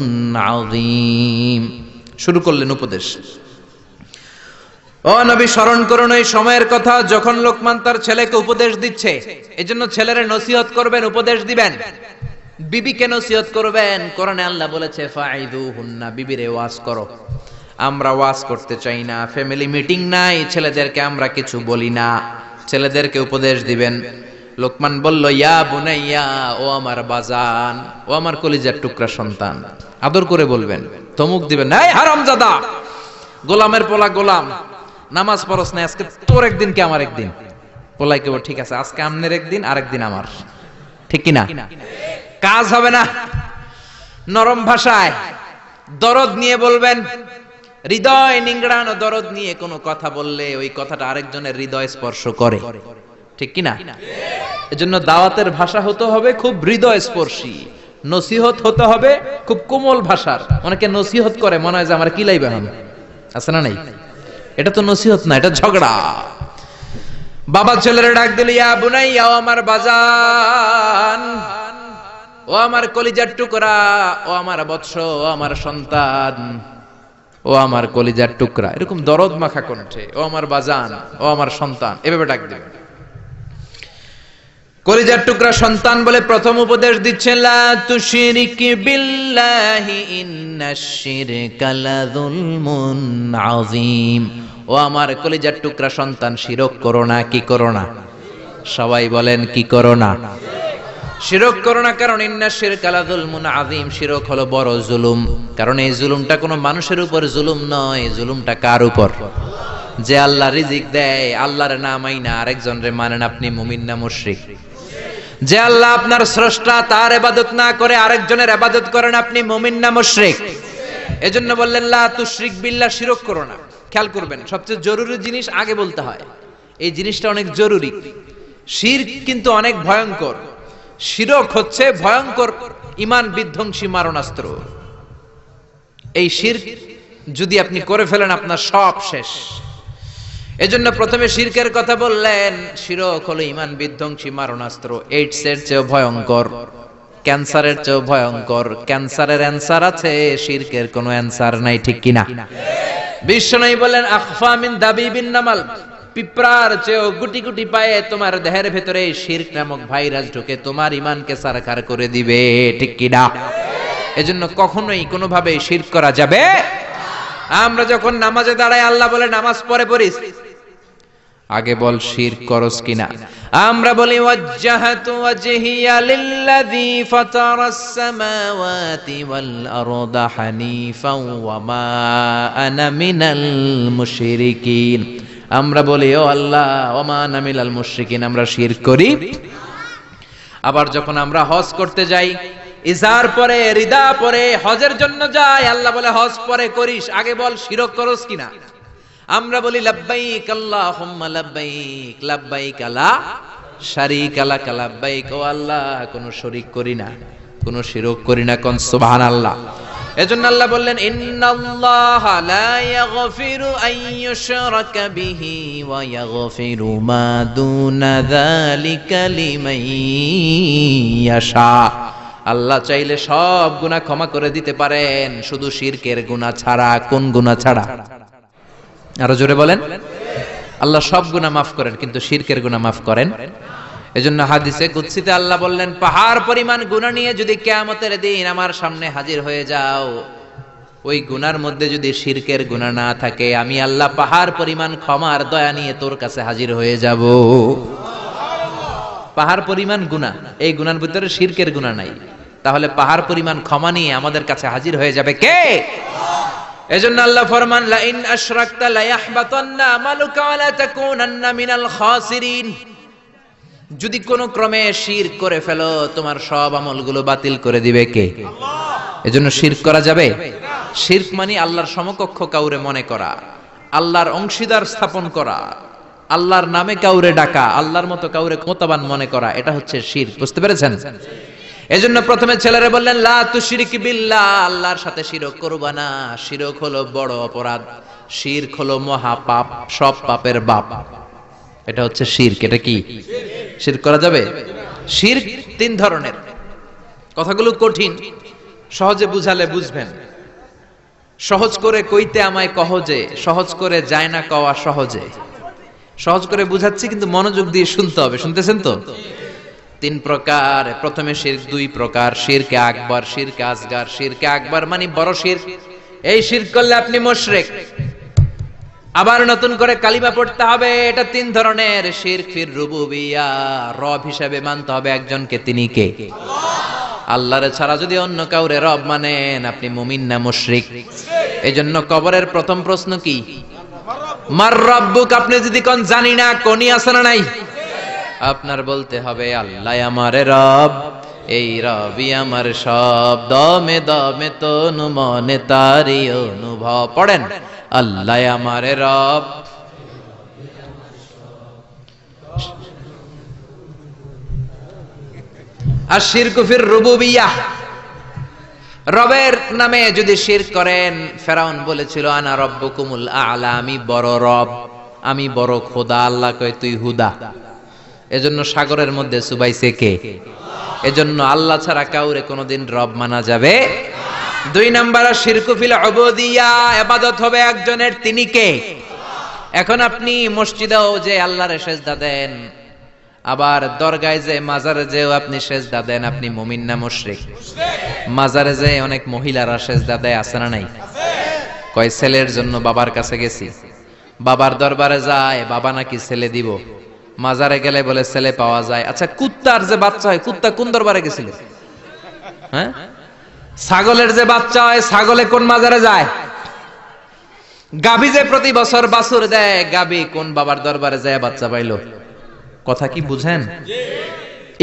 আযীম। শুরু করলেন উপদেশ। ও নবী, স্মরণ করুন এই সময়ের কথা যখন লোকমান তার ছেলেকে উপদেশ দিচ্ছে। এজন্য ছেলেরে নসিহত করবেন, উপদেশ দিবেন। বিবিকে নসিহত করবেন। কোরআনে আল্লাহ বলেছে ফাইদুহুন্না, বিবিরে ওয়াজ করো। আমরা ওয়াজ করতে চাই না, ফ্যামিলি মিটিং নাই, ছেলেদেরকে আমরা কিছু বলি না। ছেলেদেরকে উপদেশ দিবেন। লোকমান বলল, ইয়া বুনাইয়া, ও আমার বাজান, ও আমার কলিজার টুকরা সন্তান। আদর করে বলবেন, ধমক দিবেন না, এই হারামজাদা, গোলামের পোলা গোলাম, নামাজ পড়স না, আজকে তোর একদিন কি আমার একদিন। পোলাই কেবল, ঠিক আছে, আজকে আমনের একদিন, আরেকদিন আমার, ঠিক কিনা? কাজ হবে না। নরম ভাষায় দরদ নিয়ে বলবেন। হৃদয় নিংড়ানো দরদ নিয়ে কোনো কথা বললে ওই কথাটা আরেকজনের হৃদয় স্পর্শ করে, ঠিক কিনা? এজন্য দাওয়াতের ভাষা হতে হবে খুব হৃদয় স্পর্শী, নসিহত হতে হবে খুব কোমল ভাষার। অনেকে নসিহত করে মনে হয় যে আমার কি লাইবে এখন, আছে না নাই? এটা তো নসিহত না, এটা ঝগড়া। বাবা ছেলেরা ডাক দিল, ইয়া বুনাইয়া, ও আমার বাজান, ও আমার কলিজার টুকরা, ও আমার বৎস, ও আমার সন্তান, ও আমার কলিজার টুকরা, এরকম দরদ মাখা কণ্ঠে, ও আমার বাজান, ও আমার সন্তান, এভাবে ডাক দিবেন। কলিজার টুকরা সন্তান বলে প্রথম উপদেশ দিচ্ছেন, লা তুশরিক বিল্লাহি ইন্নাশ শিরকা লাযুলমুন আযীম। ও আমার কলিজার টুকরা সন্তান, শিরক করো না। কি করো না? সবাই বলেন, কি করো না? শিরক করো না, কারণ ইন্নাশ শিরকা লাযুলমুন আযীম, শিরক হলো বড় জুলুম। কারণ এই জুলুমটা কোনো মানুষের উপর জুলুম নয়, জুলুমটা কার উপর? যে আল্লাহ রিজিক দেয়, আল্লাহর না মাইনা আরেকজনের মানেন, আপনি মুমিন না মুশরিক? যে আল্লাহ আপনার স্রষ্টা, তার ইবাদত না করে আরেকজনের ইবাদত করেন, আপনি মুমিন না মুশরিক? এজন্য বললেন, লা তুশরিক বিল্লাহ, শিরক করো না। খেয়াল করবেন, সবচেয়ে জরুরি জিনিস আগে বলতে হয়, এই জিনিসটা অনেক জরুরি। শিরক কিন্তু অনেক ভয়ঙ্কর। শিরক হচ্ছে ভয়ঙ্কর ঈমান বিধ্বংসী মারণাস্ত্র। এই শিরক যদি আপনি করে ফেলেন, আপনার সব শেষ। এজন্য প্রথমে শিরকের কথা বললেন। শিরক হলো ঈমান বিধ্বংসী মারণাস্ত্র, এইডস এর চেয়েও ভয়ঙ্কর, ক্যান্সারের চেয়েও ভয়ঙ্কর। ক্যান্সারের অ্যানসার আছে, শিরকের কোনো অ্যানসার নাই, ঠিক কিনা? বিশ্বনবী বলেন, আখফা মিন দাবিবিন নামাল, পিঁপড়ার চেয়েও গুটি গুটি পায়ে তোমার দেহের ভেতরে শিরক নামক ভাইরাস ঢুকে তোমার ঈমানকে সারখার করে দিবে, ঠিক কিনা? এজন্য কখনোই কোনোভাবে শিরক করা যাবে। আমরা যখন নামাজে দাঁড়াই, আল্লাহ বলে নামাজ পড়ে পড়িস, আগে বল শিরক করস কিনা। আমরা বলি, ওয়াজ্জাহাতু ওয়াজহিয়া লিল্লাযী ফাতারাস সামাওয়াতি ওয়াল আরদা হানিফাও ওয়া মা আনা মিনাল মুশরিকিন। আমরা বলি, ও আল্লাহ, ওয়া মা আনা মিনাল মুশরিকিন, আমরা শিরক করি। আবার যখন আমরা হজ করতে যাই, ইজার পরে, রিদা পরে হজের জন্য যাই, আল্লাহ বলে হজ পরে করিস, আগে বল শিরক করস কিনা। আমরা বলি, লাব্বাইক আল্লাহুম্মা লাব্বাইক, লাব্বাইক লা শারীকা লাক লাব্বাইক, ও আল্লাহ, কোনো শরীক করি না, কোনো শিরক করি না, কোন সুবহানাল্লাহ। এজন্য আল্লাহ বললেন, ইন্নাল্লাহা লা ইয়াগফিরু আন ইউশরাকা বিহি ওয়া ইয়াগফিরু মা দুনা যালিকা লিমান ইয়াশা। আল্লাহ চাইলে সব গুনাহ ক্ষমা করে দিতে পারেন, শুধু শিরকের গুনাহ ছাড়া। কোন গুনাহ ছাড়া? আরো জোরে বলেন। আল্লাহ সব গুনাহ মাফ করেন, কিন্তু শিরকের গুনাহ মাফ করেন। এজন্য হাদিসে কুদসিতে আল্লাহ বললেন, পাহাড় পরিমাণ গুনাহ নিয়ে যদি কিয়ামতের দিন আমার সামনে হাজির হয়ে যাও, ওই গুনার মধ্যে যদি শিরকের গুনাহ না থাকে, আমি আল্লাহ পাহাড় পরিমাণ ক্ষমার দয়া নিয়ে তোর কাছে হাজির হয়ে যাব। পাহাড় পরিমাণ গুনাহ, এই গুনার ভিতরে শিরকের গুনাহ নাই, তাহলে পাহাড় পরিমাণ ক্ষমা নিয়ে আমাদের কাছে হাজির হয়ে যাবে কে? এজন্য আল্লাহ ফরমান, লা ইন আশরাকতা লা ইয়াহবাতান্না আমালুকা ওয়া লা তাকুনান্না মিনাল খাসিরিন। যদি কোনো ক্রমে শিরক করে ফেলো, তোমার সব আমলগুলো বাতিল করে দিবে কে? আল্লাহ। এজন্য শিরক করা যাবে? শিরক মানে আল্লাহর সমকক্ষ কাউরে মনে করা, আল্লাহর অংশীদার স্থাপন করা, আল্লাহর নামে কাউরে ডাকা, আল্লাহর মতো কাউরে ক্ষমতাবান মনে করা, এটা হচ্ছে শিরক। বুঝতে পেরেছেন? এজন্য প্রথমে ছেলেরা বললেন, লা তুশরিক বিল্লাহ, আল্লাহর সাথে শিরক করবা না। শিরক হলো বড় অপরাধ, শিরক হলো মহা পাপ, সব পাপের বাপ। এটা হচ্ছে শিরক। এটা কি? শিরক করা যাবে? শিরক তিন ধরনের। কথাগুলো কঠিন, সহজে বুঝালে বুঝবেন। সহজ করে কইতে আমায় কহজে, সহজ করে যায় না কওয়া সহজে। সহজ করে বুঝাচ্ছি, কিন্তু মনোযোগ দিয়ে শুনতে হবে। শুনতেছেন তো? তিন প্রকার। প্রথমে শিরক দুই প্রকার, শিরকে আকবার, শিরকে আসগার। শিরকে আকবার মানে বড় শিরক, এই শিরক করলে আপনি মুশরিক। আবার নতুন করে কালিমা পড়তে হবে। এটা 3 ধরনের শিরক ফির রুবুবিয়্যা। রব হিসেবে মানতে হবে একজনকে, তিনি কে? আল্লাহর ছাড়া যদি অন্য কাউরে রব মানেন, আপনি মুমিন না মুশরিক? এজন্য কবরের প্রথম প্রশ্ন কি? মার রব্বুক। আপনি যদি কোন জানি না, কোনই আছে না নাই? আপনার বলতে হবে আল্লাহ আমার রব, এই রবি আমার সব, দমে দমে তনু মনে তারি অনুভব। পড়েন, আল্লাহ আমার রব। আর শিরকু ফির রুবুবিয়্যাহ, রবের নামে যদি শিরক করেন, ফেরাউন বলেছিল আনা রব্বুকুমুল আ'লা, আমি বড় রব, আমি বড় খোদা। আল্লাহ কয় তুই হুদা। এজন্য সাগরের মধ্যে চুবাইছে কে? এজন্য আল্লাহ ছাড়া কাউরে কোনোদিন রব মানা যাবে। 2 নাম্বার শিরকু ফিল উবুদিয়্যা, ইবাদত হবে একজনের, তিনি কে? এখন আপনি মসজিদেও যে আল্লাহরে সিজদা দেন, আবার দরগায় যে মাজারে যেও আপনি সিজদা দেন, আপনি মুমিন না মুশরিক? মাজারে যে অনেক মহিলারা সিজদা দেয়, আছে না নাই? কয় ছেলের জন্য বাবার কাছে গেছি, বাবার দরবারে যায়, বাবা নাকি ছেলে দিব। মাজারে গেলে বলে ছেলে পাওয়া যায়। আচ্ছা, কুত্তার যে বাচ্চা হয়, কুত্তা কোন দরবারে গেছিল? হ্যাঁ, ছাগলের যে বাচ্চা হয়, ছাগলে কোন মাজারে যায়? গাভী যে প্রতি বছর বাছুর দেয়, গাভী কোন বাবার দরবারে যায় বাচ্চা পাইলো? কথা কি বুঝেন?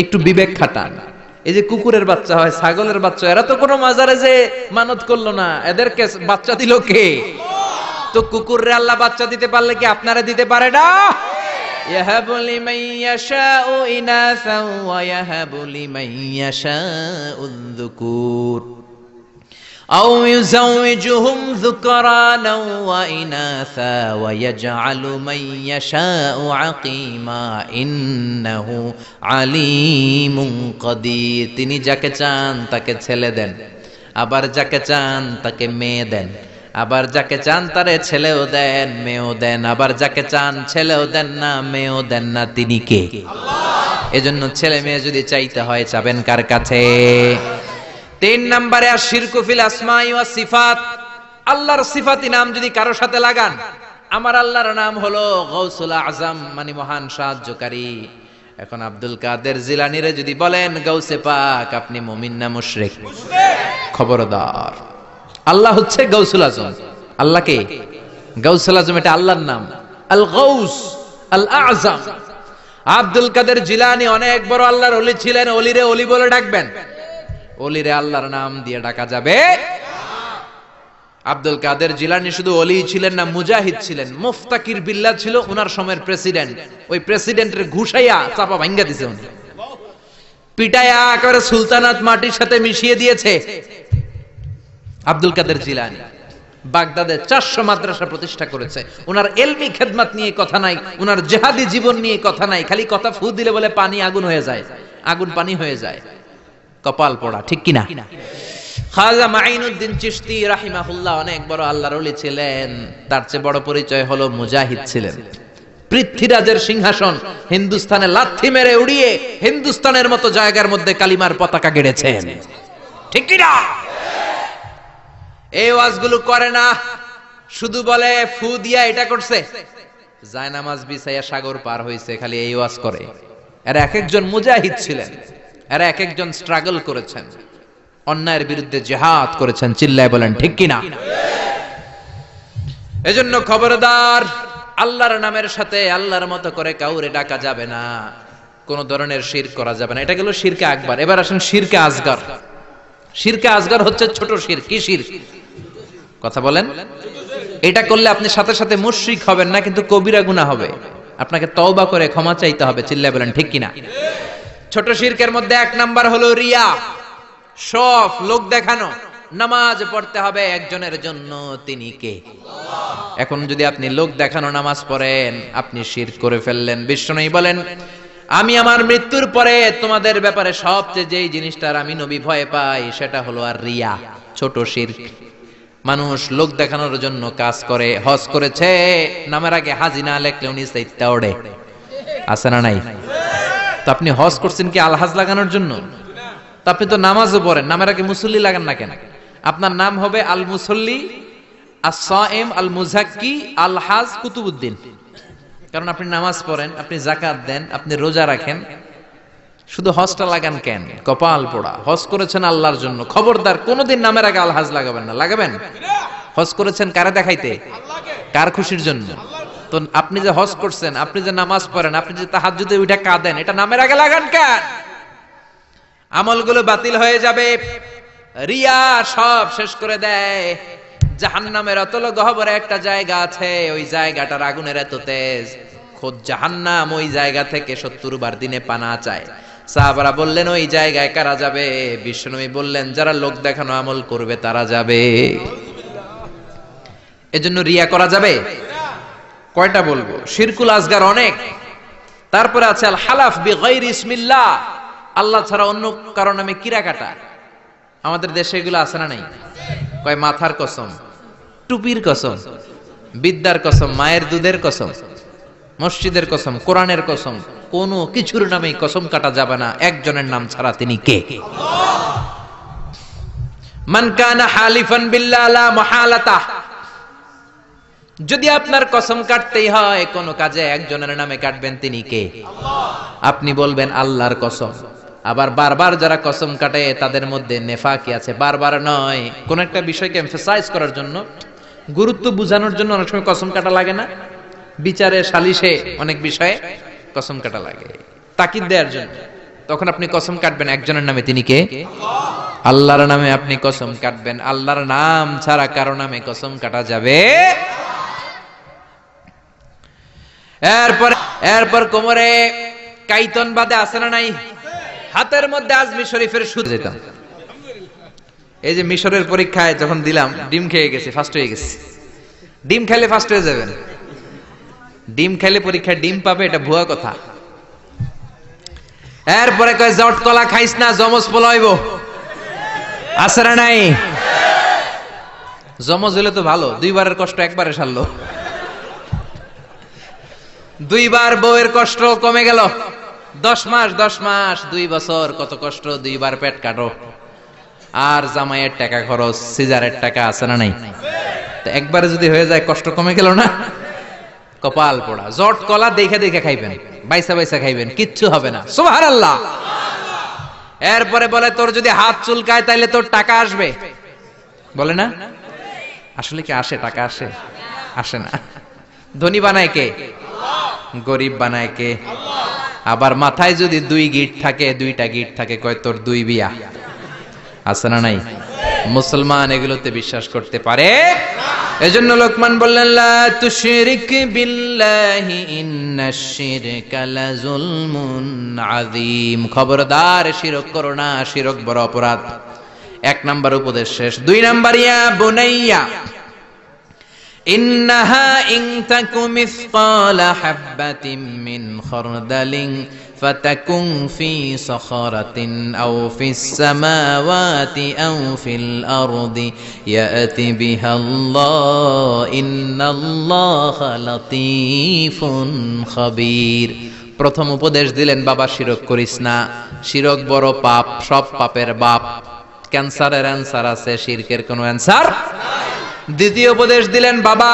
একটু বিবেক খাটান। এই যে কুকুরের বাচ্চা হয়, ছাগলের বাচ্চা, এরা তো কোনো মাজারে যে মানত করলো না, এদেরকে বাচ্চা দিল কে? তো কুকুররে আল্লাহ বাচ্চা দিতে পারলে কি আপনারা দিতে পারে না? ইয়াহাবু লিমান ইয়াশাউ ইনাসা ওয়া ইয়াহাবু লিমান ইয়াশাউ যুকুর আও ইউযাওয়িজুহুম যুকরানা ওয়া ইনাসা ওয়া ইয়াজআলু মান ইয়াশাউ আকিমা ইন্নাহু আলীমুন কাদির। তিনি যাকে চান তাকে ছেলে দেন, আবার যাকে চান তাকে মেয়ে দেন, আবার যাকে চান তারে ছেলেও দেন মেয়েও দেন, আবার যাকে চান ছেলেও দেন না মেয়েও দেন না। তিনি কে? আল্লাহ। এজন্য ছেলে মেয়ে যদি চাইতে হয়, চাবেন কার কাছে? 3 নম্বরে আশিরকু ফিল আসমাই ওয়াস সিফাত। আল্লাহর সিফাতি নাম যদি কারো সাথে লাগান, আমার আল্লাহর নাম হলো গাউসুল আজম, মানে মহান সাহায্যকারী। এখন আব্দুল কাদের জিলানীরে যদি বলেন গাউসে পাক, আপনি মুমিন না মুশরিক? খবরদার, আল্লাহ হচ্ছে গাউসুল আজম। আল্লাহ কে? গাউসুল আজম, এটা আল্লাহর নাম, আল গাউস আল আজম। আব্দুল কাদের জিলানী অনেক বড় আল্লাহর ওলি ছিলেন। ওলিরে ওলি বলে ডাকবেন? ওলিরে আল্লাহর নাম দিয়ে ডাকা যাবে? আব্দুল কাদের জিলানী শুধু ওলি ছিলেন না, মুজাহিদ ছিলেন। মুফতাকির বিল্লাহ ছিল ওনার সময়ের প্রেসিডেন্ট। ওই প্রেসিডেন্টের ঘুষাইয়া চাপা ভাঙ্গা দিছে উনি, পিটাইয়া একেবারে সুলতানাত মাটির সাথে মিশিয়ে দিয়েছে। আব্দুল কাদের জিলানী বাগদাদে 400 মাদ্রাসা প্রতিষ্ঠা করেছে। ওনার এলমি খেদমত নিয়ে কথা নাই, ওনার জিহাদি জীবন নিয়ে কথা নাই। খালি কথা ফু দিলে বলে পানি আগুন হয়ে যায়, আগুন পানি হয়ে যায়। কপাল পোড়া, ঠিক কিনা? খাজা মাইনুদ্দিন চিশতি রাহিমাহুল্লাহ অনেক বড় আল্লাহর ওলি ছিলেন। তার চেয়ে বড় পরিচয় হলো মুজাহিদ ছিলেন। পৃথ্বীরাজের সিংহাসন হিন্দুস্তানে লাথি মেরে উড়িয়ে হিন্দুস্তানের মতো জায়গার মধ্যে কালিমার পতাকা গেড়েছেন, ঠিক কিনা? এই ওয়াজগুলো করে না, শুধু বলে ফু দিয়া এটা করছে, জায়নামাজ বিছাইয়া সাগর পার হইছে, খালি এই ওয়াজ করে। এরা এক একজন মুজাহিদ ছিলেন, এরা এক একজন স্ট্রাগল করেছেন, অন্যায়ের বিরুদ্ধে জিহাদ করেছেন। চিল্লায় বলেন ঠিক কিনা? এজন্য খবরদার, আল্লাহর নামের সাথে আল্লাহর মতো করে কাউরে ডাকা যাবে না, কোন ধরনের শিরক করা যাবে না। এটা গেল শিরকে আকবার। এবার আসেন শিরকে আসগর। শিরকে আসগর হচ্ছে ছোট শিরক। কি শিরক? কথা বলেন। এটা করলে আপনি সাথে সাথে মুশরিক হবেন না, কিন্তু কবিরা গুনাহ হবে। আপনাকে তওবা করে ক্ষমা চাইতে হবে। চিল্লায় বলেন ঠিক কিনা? ছোট শিরকের মধ্যে 1 নাম্বার হলো রিয়া, শফ, লোক দেখানো। নামাজ পড়তে হবে একজনের জন্য, তিনি কে? আল্লাহ। এখন যদি আপনি লোক দেখানো নামাজ পড়েন, আপনি শিরক করে ফেললেন। বিশ্বনবী বলেন, আমি আমার মৃত্যুর পরে তোমাদের ব্যাপারে সবচেয়ে যেই জিনিসটার আমি নবী ভয় পাই, সেটা হলো আর রিয়া, ছোট শিরক। মানুষ লোক দেখানোর জন্য কাজ করে। হজ করেছে, নামের আগে হাজি না লেখলে উনি সাইটটা ওড়ে, আছে না নাই? তো আপনি হজ করছেন কি আলহাজ লাগানোর জন্য? তো আপনি তো নামাজও পড়েন, নামের আগে মুসল্লি লাগান না কেন? আপনার নাম হবে আল মুসল্লি আস-সাইম আল মুযাক্কি আল হাজ কুতুবউদ্দিন। কারণ আপনি নামাজ পড়েন, আপনি যাকাত দেন, আপনি রোজা রাখেন, শুধু হজটা লাগান কেন? কপাল পোড়া। হজ করেছেন আল্লাহর জন্য, খবরদার কোনোদিন নামের আগে আল হাজ লাগাবেন না। লাগাবেন? হজ করেছেন কারে দেখাইতে? কার খুশির জন্য? তো আপনি যে হজ করছেন, আপনি যে নামাজ পড়েন, আপনি যে তাহাজ্জুদে উঠে কাঁদেন, এটা নামের আগে লাগান কেন? আমলগুলো বাতিল হয়ে যাবে। রিয়া সব শেষ করে দেয়। জাহান্নামের অতল গহ্বরে একটা জায়গা আছে, ওই জায়গাটার আগুনের এত তেজ, খোদ জাহান্নাম ওই জায়গা থেকে 70 বার দিনে পানা চায়। সাহাবারা বললেন, ওই জায়গায় কারা যাবে? বিশ্বনবী বললেন, যারা লোক দেখানো আমল করবে তারা যাবে। এজন্য রিয়া করা যাবে? কয়টা বলবো? শিরকুল আসগার অনেক। তারপরে আছে আল হালাফ বিগাইরি ইসমিল্লাহ, আল্লাহ ছাড়া অন্য কারো নামে কিরা কাটা। আমাদের দেশে এগুলো আছে না নাই? কয় মাথার কসম, টুপির কসম, বিদ্যার কসম, মায়ের দুধের কসম, মসজিদের কসম, কোরআনের কসম, কোনো কিছুর নামে কসম কাটা যাবে না একজনের নাম ছাড়া। তিনি কে? মান কানা হালিফান বিল্লাহ লা মুহালাতা, যদি আপনার কসম কাটতেই হয় কোন কাজে একজনের নামে কাটবেন, তিনি কে? আপনি বলবেন আল্লাহর কসম। আবার বারবার যারা কসম কাটে তাদের মধ্যে নেফাকি আছে। বারবার নয়, কোন একটা বিষয়কে এমফাসাইজ করার জন্য, গুরুত্ব বোঝানোর জন্য অনেক সময় কসম কাটা লাগে না? বিচারে সালিশে অনেক বিষয়ে কসম কাটা লাগে তাকিদ দেওয়ার জন্য। তখন আপনি কসম কাটবেন একজনের নামে, তিনি কে? আল্লাহর নামে আপনি কসম কাটবেন। আল্লাহর নাম ছাড়া কারো নামে কসম কাটা যাবে? এরপর কোমরে কাইতন বাদে আছে না নাই? হাতের মধ্যে আজমি শরীফের সুদ যেতাম। এই যে মিশরের পরীক্ষায় যখন দিলাম, ডিম খেয়ে গেছি, ফার্স্ট হয়ে গেছি। ডিম খেলে ফার্স্ট হয়ে যাবেন? ডিম খেলে পরীক্ষায় ডিম পাবে, এটা ভুয়া কথা। এরপরে কয় জট কলা খাইস না, জমজ পোলাইব। আছে না নাই? জমজ হলে তো ভালো, 2 বারের কষ্ট একবারে সারলো। 2 বার বউয়ের কষ্ট কমে গেল। 10 মাস 2 বছর কত কষ্ট, 2 বার পেট কাটো। আর জামাইয়ের টাকা খরচ, সিজারের টাকা আছে না নাই? তো একবারে যদি হয়ে যায়, কষ্ট কমে গেল না? কপাল পোড়া। জট কলা দেখে দেখে খাইবেন, বাইসা বাইসা খাইবেন, কিচ্ছু হবে না। সুবহানাল্লাহ। এরপরে বলে, তোর যদি হাত চুলকায় তাইলে তোর টাকা আসবে। বলে না? আসলে কি আসে? টাকা আসে? আসে না। ধনী বানায় কে? গরিব বানায় কে? আবার মাথায় যদি 2 গিট থাকে, 2টা গিট থাকে, কয় তোর 2 বিয়া। আছে না নাই? মুসলমান এগুলোতে বিশ্বাস করতে পারে? এজন্য লোকমান বললেন, লা তুশরিক বিল্লাহি ইন্নাশ শিরকা লাযুলমুন আযীম। খবরদার শিরক করো না, শিরক বড় অপরাধ। 1 নাম্বার উপদেশ শেষ। 2 নাম্বার, ইয়া বুনাইয়া ইন্নাহা ইন তাকু মিসকালা হাববাতিন মিন খারদালিন ফাতাকুন ফি সাখারাতিন আও ফিস সামাওয়াতি আও ফিল আরদি ইয়াতি বিহাল্লাহ ইন্নাল্লাহা লাতীফুন খাবীর। প্রথম উপদেশ দিলেন, বাবা শিরক করিস না, শিরক বড় পাপ, সব পাপের বাপ। ক্যান্সারের অ্যান্সার আছে, শিরকের কোনো অ্যান্সার নাই। দ্বিতীয় উপদেশ দিলেন, বাবা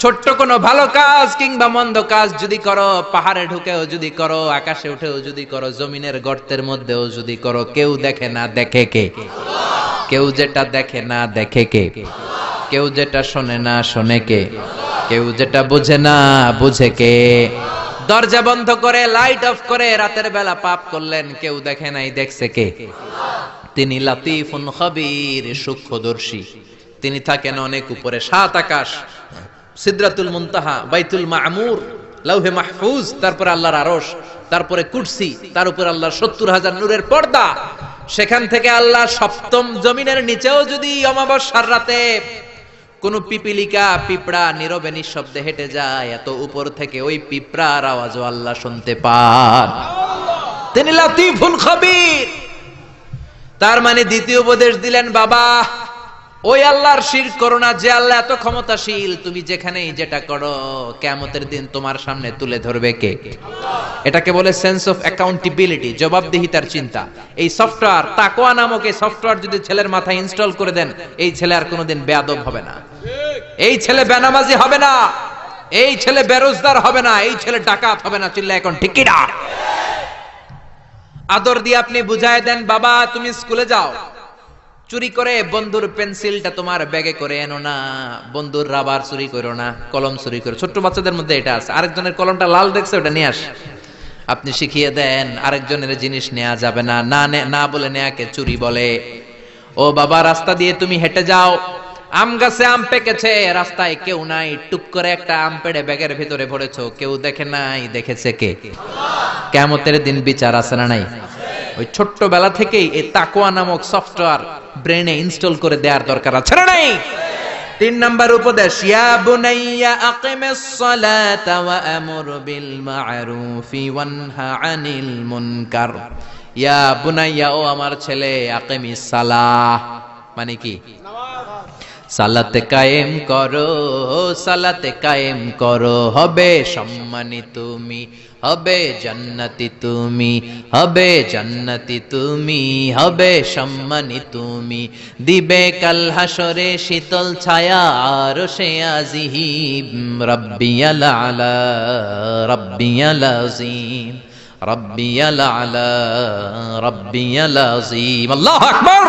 ছোট্ট কোনো ভালো কাজ কিংবা মন্দ কাজ যদি করো, পাহাড়ে ঢুকেও যদি করো, আকাশে উঠেও যদি করো, জমিনের গর্তের মধ্যেও যদি করো, কেউ দেখে না দেখে কে? কেউ যেটা দেখে না দেখে কে? কেউ যেটা শোনে না শোনে কে? কেউ যেটা বুঝে না বুঝে কে? দরজা বন্ধ করে, লাইট অফ করে রাতের বেলা পাপ করলেন, কেউ দেখে নাই, দেখছে কে? তিনি লাতীফুন খাবীর, সূক্ষ্মদর্শী। তিনি থাকেন অনেক উপরে, 7 আকাশ, সিদরাতুল মুনতাহা, বাইতুল মামুর, লাউহে মাহফুজ, তারপরে আল্লাহর আরশ, তারপরে কুরসি, তার উপর আল্লাহর 70,000 নূরের পর্দা। সেখান থেকে আল্লাহ সপ্তম জমিনের নিচেও যদি অমাবস্যার রাতে কোন পিপিলিকা, পিঁপড়া নীরবে নিঃশব্দে হেঁটে যায়, এত উপর থেকে ওই পিঁপড়ার আওয়াজও আল্লাহ শুনতে পান। তিনি লাতীফুল খাবীর। তার মানে দ্বিতীয় উপদেশ দিলেন, বাবা ওই আল্লাহর শিরক করো না, যে আল্লাহ এত ক্ষমতাশীল, তুমি যেখানেই যেটা করো কিয়ামতের দিন তোমার সামনে তুলে ধরবে কে? এটাকে বলে সেন্স অফ অ্যাকাউন্টেবিলিটি, জবাবদিহিতার চিন্তা। এই সফটওয়্যার, তাকওয়া নামক এই সফটওয়্যার যদি ছেলের মাথায় ইনস্টল করে দেন, এই ছেলে আর কোনোদিন বেয়াদব হবে না। এই ছেলে বেনামাজি হবে না, এই ছেলে বেরোজগার হবে না, এই ছেলে ডাকাত হবে না। চিল্লা এখন ঠিক কি না? আদর দিয়ে আপনি বুঝায় দেন, বাবা তুমি স্কুলে যাও, চুরি করে বন্ধুর পেন্সিলটা তোমার ব্যাগে করে এনো না, বন্ধুর রাবার চুরি করো না, কলম চুরি করো। ছোট্ট বাচ্চাদের মধ্যে এটা আছে, আরেকজনের কলমটা লাল দেখছে ওটা নিয়ে আস। আপনি শিখিয়ে দেন আরেকজনের জিনিস নেওয়া যাবে না, না বলে নেয়াকে চুরি বলে। ও বাবা রাস্তা দিয়ে তুমি হেঁটে যাও, আম গাছে আম পেকেছে, রাস্তায় কেউ নাই, টুক করে একটা আম পেড়ে ব্যাগের ভিতরে ভরেছো, কেউ দেখে নাই, দেখেছে কে? কিয়ামতের দিন বিচার আছে না নাই? ওই ছোট্টবেলা থেকেই এই তাকওয়া নামক সফটওয়্যার ব্রেনে ইনস্টল করে দেওয়ার দরকার আছে না নাই? 3 নাম্বার উপদেশ, ইয়া বুনাইয়া আকিমিস সালাতা ওয়া আমুর বিল মা'রুফি ওয়ানহা আনিল মুনকার। ইয়া বুনাইয়া, ও আমার ছেলে, আকিমিস সালাহ মানে কি? সালাতে কায়েম করো, সালাতে কায়েম করো, হবে সম্মানী তুমি, হবে জান্নাতি তুমি, হবে জান্নাতি তুমি, হবে সম্মানী তুমি, দিবে কাল হাসরে শীতল ছায়া আরশে আজিম। রাব্বিয়াল আলা রাব্বিয়াল আযীম, রাব্বিয়াল আলা রাব্বিয়াল আযীম। আল্লাহু আকবার।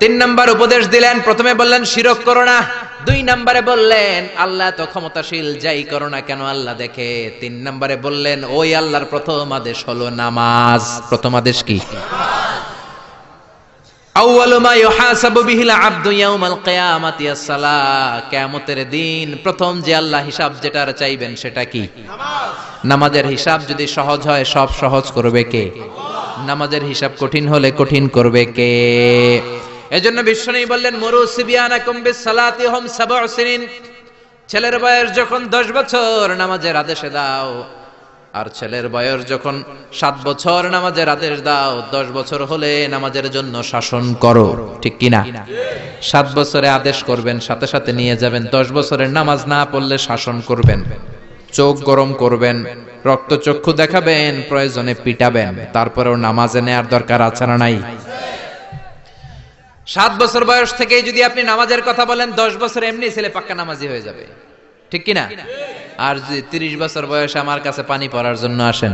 3 নাম্বার উপদেশ দিলেন, প্রথমে বললেন শিরক করো না, 2 নম্বরে বললেন আল্লাহ তো ক্ষমতাশীল, যাই করো না কেন আল্লাহ দেখে। 3 নম্বরে বললেন ওই আল্লাহর প্রথম আদেশ হলো নামাজ। প্রথম আদেশ কি? আউয়ালু মা ইউহাসাবু বিহিল আবদু ইয়াউমাল কিয়ামাতি আস-সালাহ। কিয়ামতের দিন প্রথম যে আল্লাহ হিসাব যেটার চাইবেন সেটা কি? নামাজ। নামাজের হিসাব যদি সহজ হয় সব সহজ করবে কে? নামাজের হিসাব কঠিন হলে কঠিন করবে কে? এজন্য বিশ্বনবী বললেন মুরু সিবিয়ানাকুম বিস-সালাতি হুম 7 সিনিন। ছেলের বয়স যখন 10 বছর নামাজের আদেশ দাও, আর ছেলের বয়স যখন 7 বছর নামাজের আদেশ দাও। 10 বছর হলে নামাজের জন্য শাসন করো, ঠিক কি না? 7 বছরে আদেশ করবেন, সাথে সাথে নিয়ে যাবেন। 10 বছরের নামাজ না পড়লে শাসন করবেন, চোখ গরম করবেন, রক্তচক্ষু দেখাবেন, প্রয়োজনে পিটাবেন, তারপরেও নামাজে নেয়ার দরকার আছে না নাই? 7 বছর বয়স থেকেই যদি আপনি নামাজের কথা বলেন, 10 বছর এমনি ছেলে পাক্কা নামাজি হয়ে যাবে, ঠিক কি না? আর যদি 30 বছর বয়সে আমার কাছে পানি পড়ার জন্য আসেন,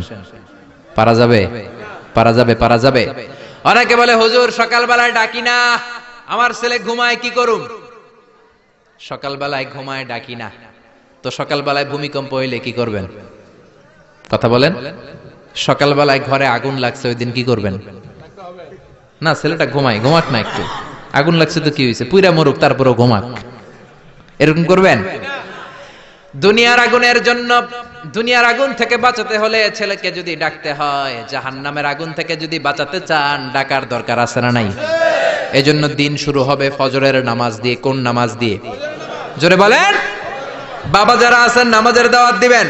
পারা যাবে? পারা যাবে? পারা যাবে? অনেকে বলে হুজুর সকালবেলায় ডাকি না, আমার ছেলে ঘুমায়, কি করুম? সকালবেলায় ঘুমায় ডাকি না, তো সকালবেলায় ভূমিকম্প হইলে কি করবেন? কথা বলেন। সকালবেলায় ঘরে আগুন লাগছে, ওই দিন কি করবেন? না, ছেলেটা ঘুমায়, ঘুমাক না একটু, আগুন লাগছে তো কি হয়েছে, পুইরা মরুক, তারপরেও ঘুমাক, এরকম করবেন? দুনিয়ার আগুনের জন্য, দুনিয়ার আগুন থেকে বাঁচাতে হলে ছেলেকে যদি ডাকতে হয়, জাহান্নামের আগুন থেকে যদি বাঁচাতে চান, ডাকার দরকার আছে না নাই? এজন্য দিন শুরু হবে ফজরের নামাজ দিয়ে। কোন নামাজ দিয়ে? জোরে বলেন। বাবা যারা আছেন নামাজের দাওয়াত দিবেন।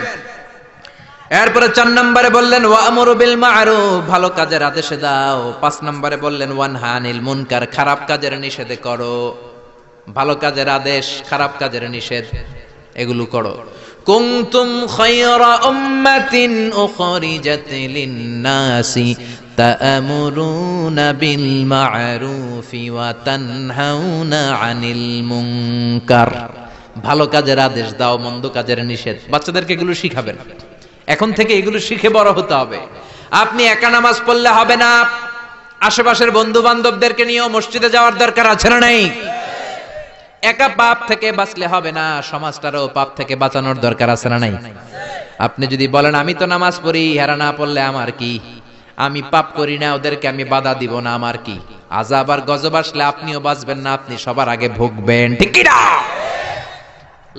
এরপরে 4 নম্বরে বললেন ওয়া'মুরু বিল মা'রুফ, ভালো কাজের আদেশ দাও। 5 নম্বরে বললেন ওয়ানহা আনিল মুনকার, খারাপ কাজের নিষেধ করো। ভালো কাজের আদেশ, খারাপ কাজের নিষেধ, এগুলো করো। কুনতুম খায়রা উম্মাতিন উখরিজাত লিন-নাসি তা'মুরুনা বিল মা'রুফি ওয়া তানহাউনা আনিল মুনকার। ভালো কাজের আদেশ দাও, মন্দ কাজের নিষেধ। বাচ্চাদেরকে এগুলো শিখাবেন, এখন থেকে এগুলো শিখে বড় হতে হবে। আপনি একা নামাজ পড়লে হবে না, আশেপাশের বন্ধু বান্ধবদেরকে নিয়েও মসজিদে যাওয়ার দরকার আছে না নাই? একা পাপ থেকে বাঁচলে হবে না, সমাজটারও পাপ থেকে বাঁচানোর দরকার আছে না নাই? আপনি যদি বলেন আমি তো নামাজ পড়ি, হেরা না পড়লে আমার কি, আমি পাপ করি না, ওদেরকে আমি বাধা দিব না, আমার কি? আযাব আর গজব আসলে আপনিও বাঁচবেন না, আপনি সবার আগে ভুগবেন, ঠিক কি না?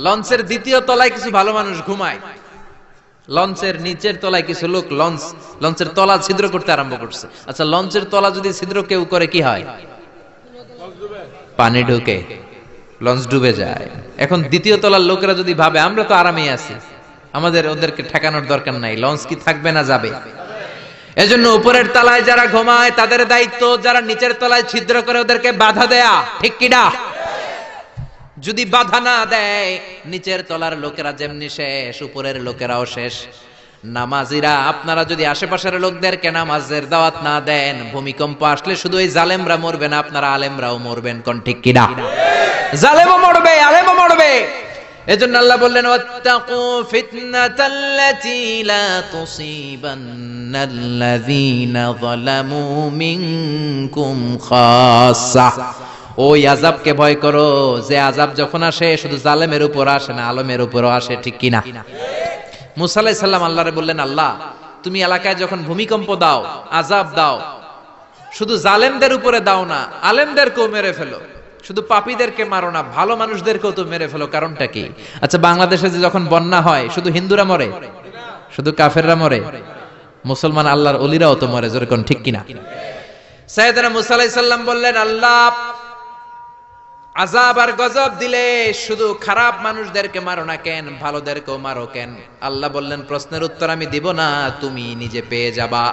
লঞ্চের 2য় তলায় কিছু ভালো মানুষ ঘুমায়, লঞ্চের নিচের তলায় কিছু লোক লঞ্চের তলা ছিদ্র করতে আরম্ভ করছে। আচ্ছা, লঞ্চের তলা যদি ছিদ্র কেউ করে কি হয়? পানি ঢুকে, লঞ্চ ডুবে যায়। এখন 2য় তলার লোকেরা যদি ভাবে আমরা তো আরামে আছি, আমাদের ওদেরকে ঠেকানোর দরকার নাই, লঞ্চ কি থাকবে না যাবে? এজন্য উপরের তলায় যারা ঘুমায় তাদের দায়িত্ব যারা নিচের তলায় ছিদ্র করে ওদেরকে বাধা দেয়া, ঠিক কি না? যদি বাধা না দেয়, নিচের তলার লোকেরা যেমনি শেষ, উপরের লোকেরাও শেষ। নামাজিরা আপনারা যদি আশেপাশের লোকদেরকে নামাজের দাওয়াত না দেন, ভূমিকম্প আসলে শুধু এই জালেমরা মরবে না, আপনারা আলেমরাও মরবেন, কোন ঠিক কি না? জালেমও মরবে, আলেমও মরবে। এজন্য আল্লাহ বললেন ওয়াত্তাকু ফিতনাতাল্লাতী লা তুসিবান্নাল্লাযীনা যালামু মিনকুম খাসসা। ওই আযাবকে ভয় করো যে আযাব যখন আসে শুধু জালেমের উপর আসে না, আলেমের উপরও আসে, ঠিক কিনা? মুসা আলাইহিস সালাম আল্লাহরে বললেন, আল্লাহ তুমি এলাকায় যখন ভূমিকম্প দাও, আযাব দাও, শুধু জালেমদের উপরে দাও না, আলেমদেরকেও মেরে ফেলো। শুধু পাপীদেরকে মারো না, ভালো মানুষদেরকেও তো মেরে ফেলো। কারণটা কি? আচ্ছা, বাংলাদেশে যে যখন বন্যা হয় শুধু হিন্দুরা মরে, শুধু কাফেররা মরে? মুসলমান আল্লাহর ওলিরাও তো মরে, যেরকম, ঠিক কিনা? সাইয়েদনা মুসা আলাইহিস সালাম বললেন, আল্লাহ আযাব আর গজব দিলে শুধু খারাপ মানুষদেরকে মারো না কেন, ভালোদেরকেও মারো কেন? আল্লাহ বললেন, প্রশ্নের উত্তর আমি দিব না, তুমি নিজে পেয়ে যাবা।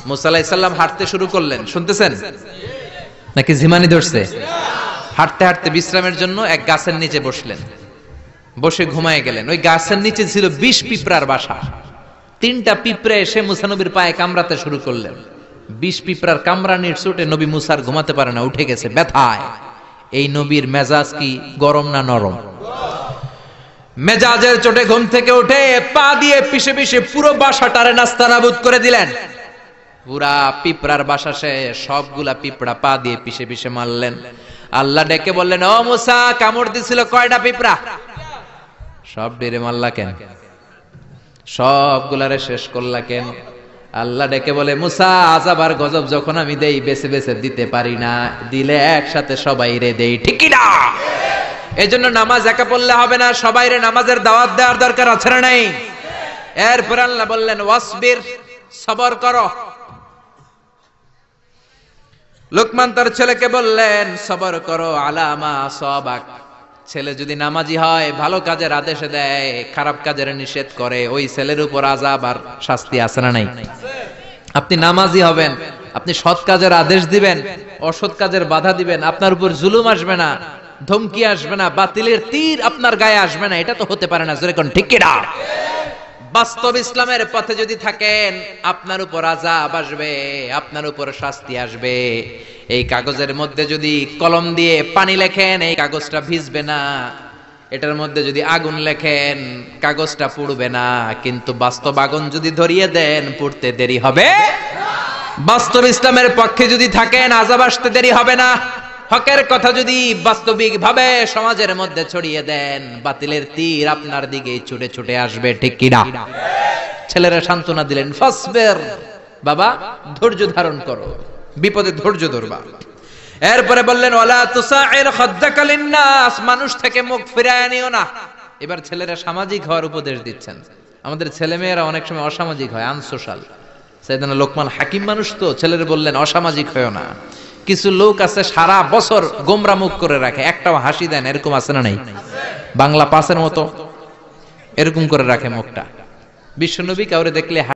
মুসা আলাইহিস সালাম হাঁটতে শুরু করলেন, শুনতেছেন নাকি জিমানি ধরছে? হাঁটতে হাঁটতে বিশ্রামের জন্য এক গাছের নিচে বসলেন, বসে ঘুমায় গেলেন। ওই গাছের নিচে ছিল 20 পিঁপড়ার বাসা। 3টা পিঁপড়ে এসে মুসা নবীর পায়ে কামড়াতে শুরু করলেন। 20 পিঁপড়ার কামড়ানির চোটে নবী মুসার ঘুমাতে পারে না, উঠে গেছে ব্যথায়। এই নবীর মেজাজ কি গরম না নরম? মেজাজের চোটে ঘুম থেকে উঠে পা দিয়ে পিষে পিষে পুরো বাসাটারে নাস্তানাবুদ করে দিলেন। পুরা পিঁপড়ার বাসা সে সবগুলা পিঁপড়া পা দিয়ে পিষে পিষে মারলেন। আল্লাহ ডেকে বললেন, ও মুসা, কামড় দিছিল কয়টা পিঁপড়া? সব ডেরে মারলা কেন? সবগুলারে শেষ করলা কেন? আল্লাহ ডেকে বলে, মুসা, আযাব আর গজব যখন আমি দেই বেছে বেছে দিতে পারি না, দিলে একসাথে সবাই রে দেই, ঠিক কি না? এজন্য নামাজ একা পড়লে হবে না, সবাই রে নামাজের দাওয়াত দেওয়ার দরকার আছে না নাই? এরপর আল্লাহ বললেন, ওয়াসবির, সবর করো। লুকমান তার ছেলেকে বললেন, সবর করো আলামা সাবাক। ছেলে যদি নামাজি হয়, ভালো কাজের আদেশ দেয়, খারাপ কাজের নিষেধ করে, ওই ছেলের উপর আযাব আর শাস্তি আছে না নাই? আপনি নামাজি হবেন, আপনি সৎ কাজের আদেশ দিবেন, অসৎ কাজের বাধা দিবেন, আপনার উপর জুলুম আসবে না, ধমকি আসবে না, বাতিলের তীর আপনার গায়ে আসবে না। এটা তো হতে পারে না, যেরকম, ঠিক কি না? বাস্তব ইসলামের পথে যদি থাকেন, আপনার উপর আযাব আসবে, আপনার উপর শাস্তি আসবে। এই কাগজের মধ্যে যদি কলম দিয়ে পানি লেখেন, এই কাগজটা ভিজবে না। এটার মধ্যে যদি আগুন লেখেন, কাগজটা পুড়বে না। কিন্তু বাস্তব আগুন যদি ধরিয়ে দেন, পুড়তে দেরি হবে। বাস্তব ইসলামের পক্ষে যদি থাকেন, আযাব আসতে দেরি হবে না। হকের কথা যদি বাস্তবিক ভাবে সমাজের মধ্যে ছড়িয়ে দেন, বাতিলের তীর আপনার দিকেই ছুটে ছুটে আসবে, ঠিক কিনা? ছেলেরা সান্ত্বনা দিলেন, ফাসবির, বাবা ধৈর্য ধারণ করো, বিপদে ধৈর্য ধরবা। এরপরে বললেন, ওয়ালা তুসাইর খাদ্দাকা লিন্নাস, মানুষ থেকে মুখ ফিরায় নিও না। এবার ছেলেরা সামাজিক হওয়ার উপদেশ দিচ্ছেন। আমাদের ছেলেমেয়েরা অনেক সময় অসামাজিক হয়, আনসোশাল। সাইয়েদনা লোকমান হাকিম মানুষ তো, ছেলেরা বললেন অসামাজিক হয়ো না। কিছু লোক আছে সারা বছর গোমরা মুখ করে রাখে, একটাও হাসি দেন, এরকম আছে না নাই? বাংলা পাসের মতো এরকম করে রাখে মুখটা। বিশ্বনবী কাউরে দেখলে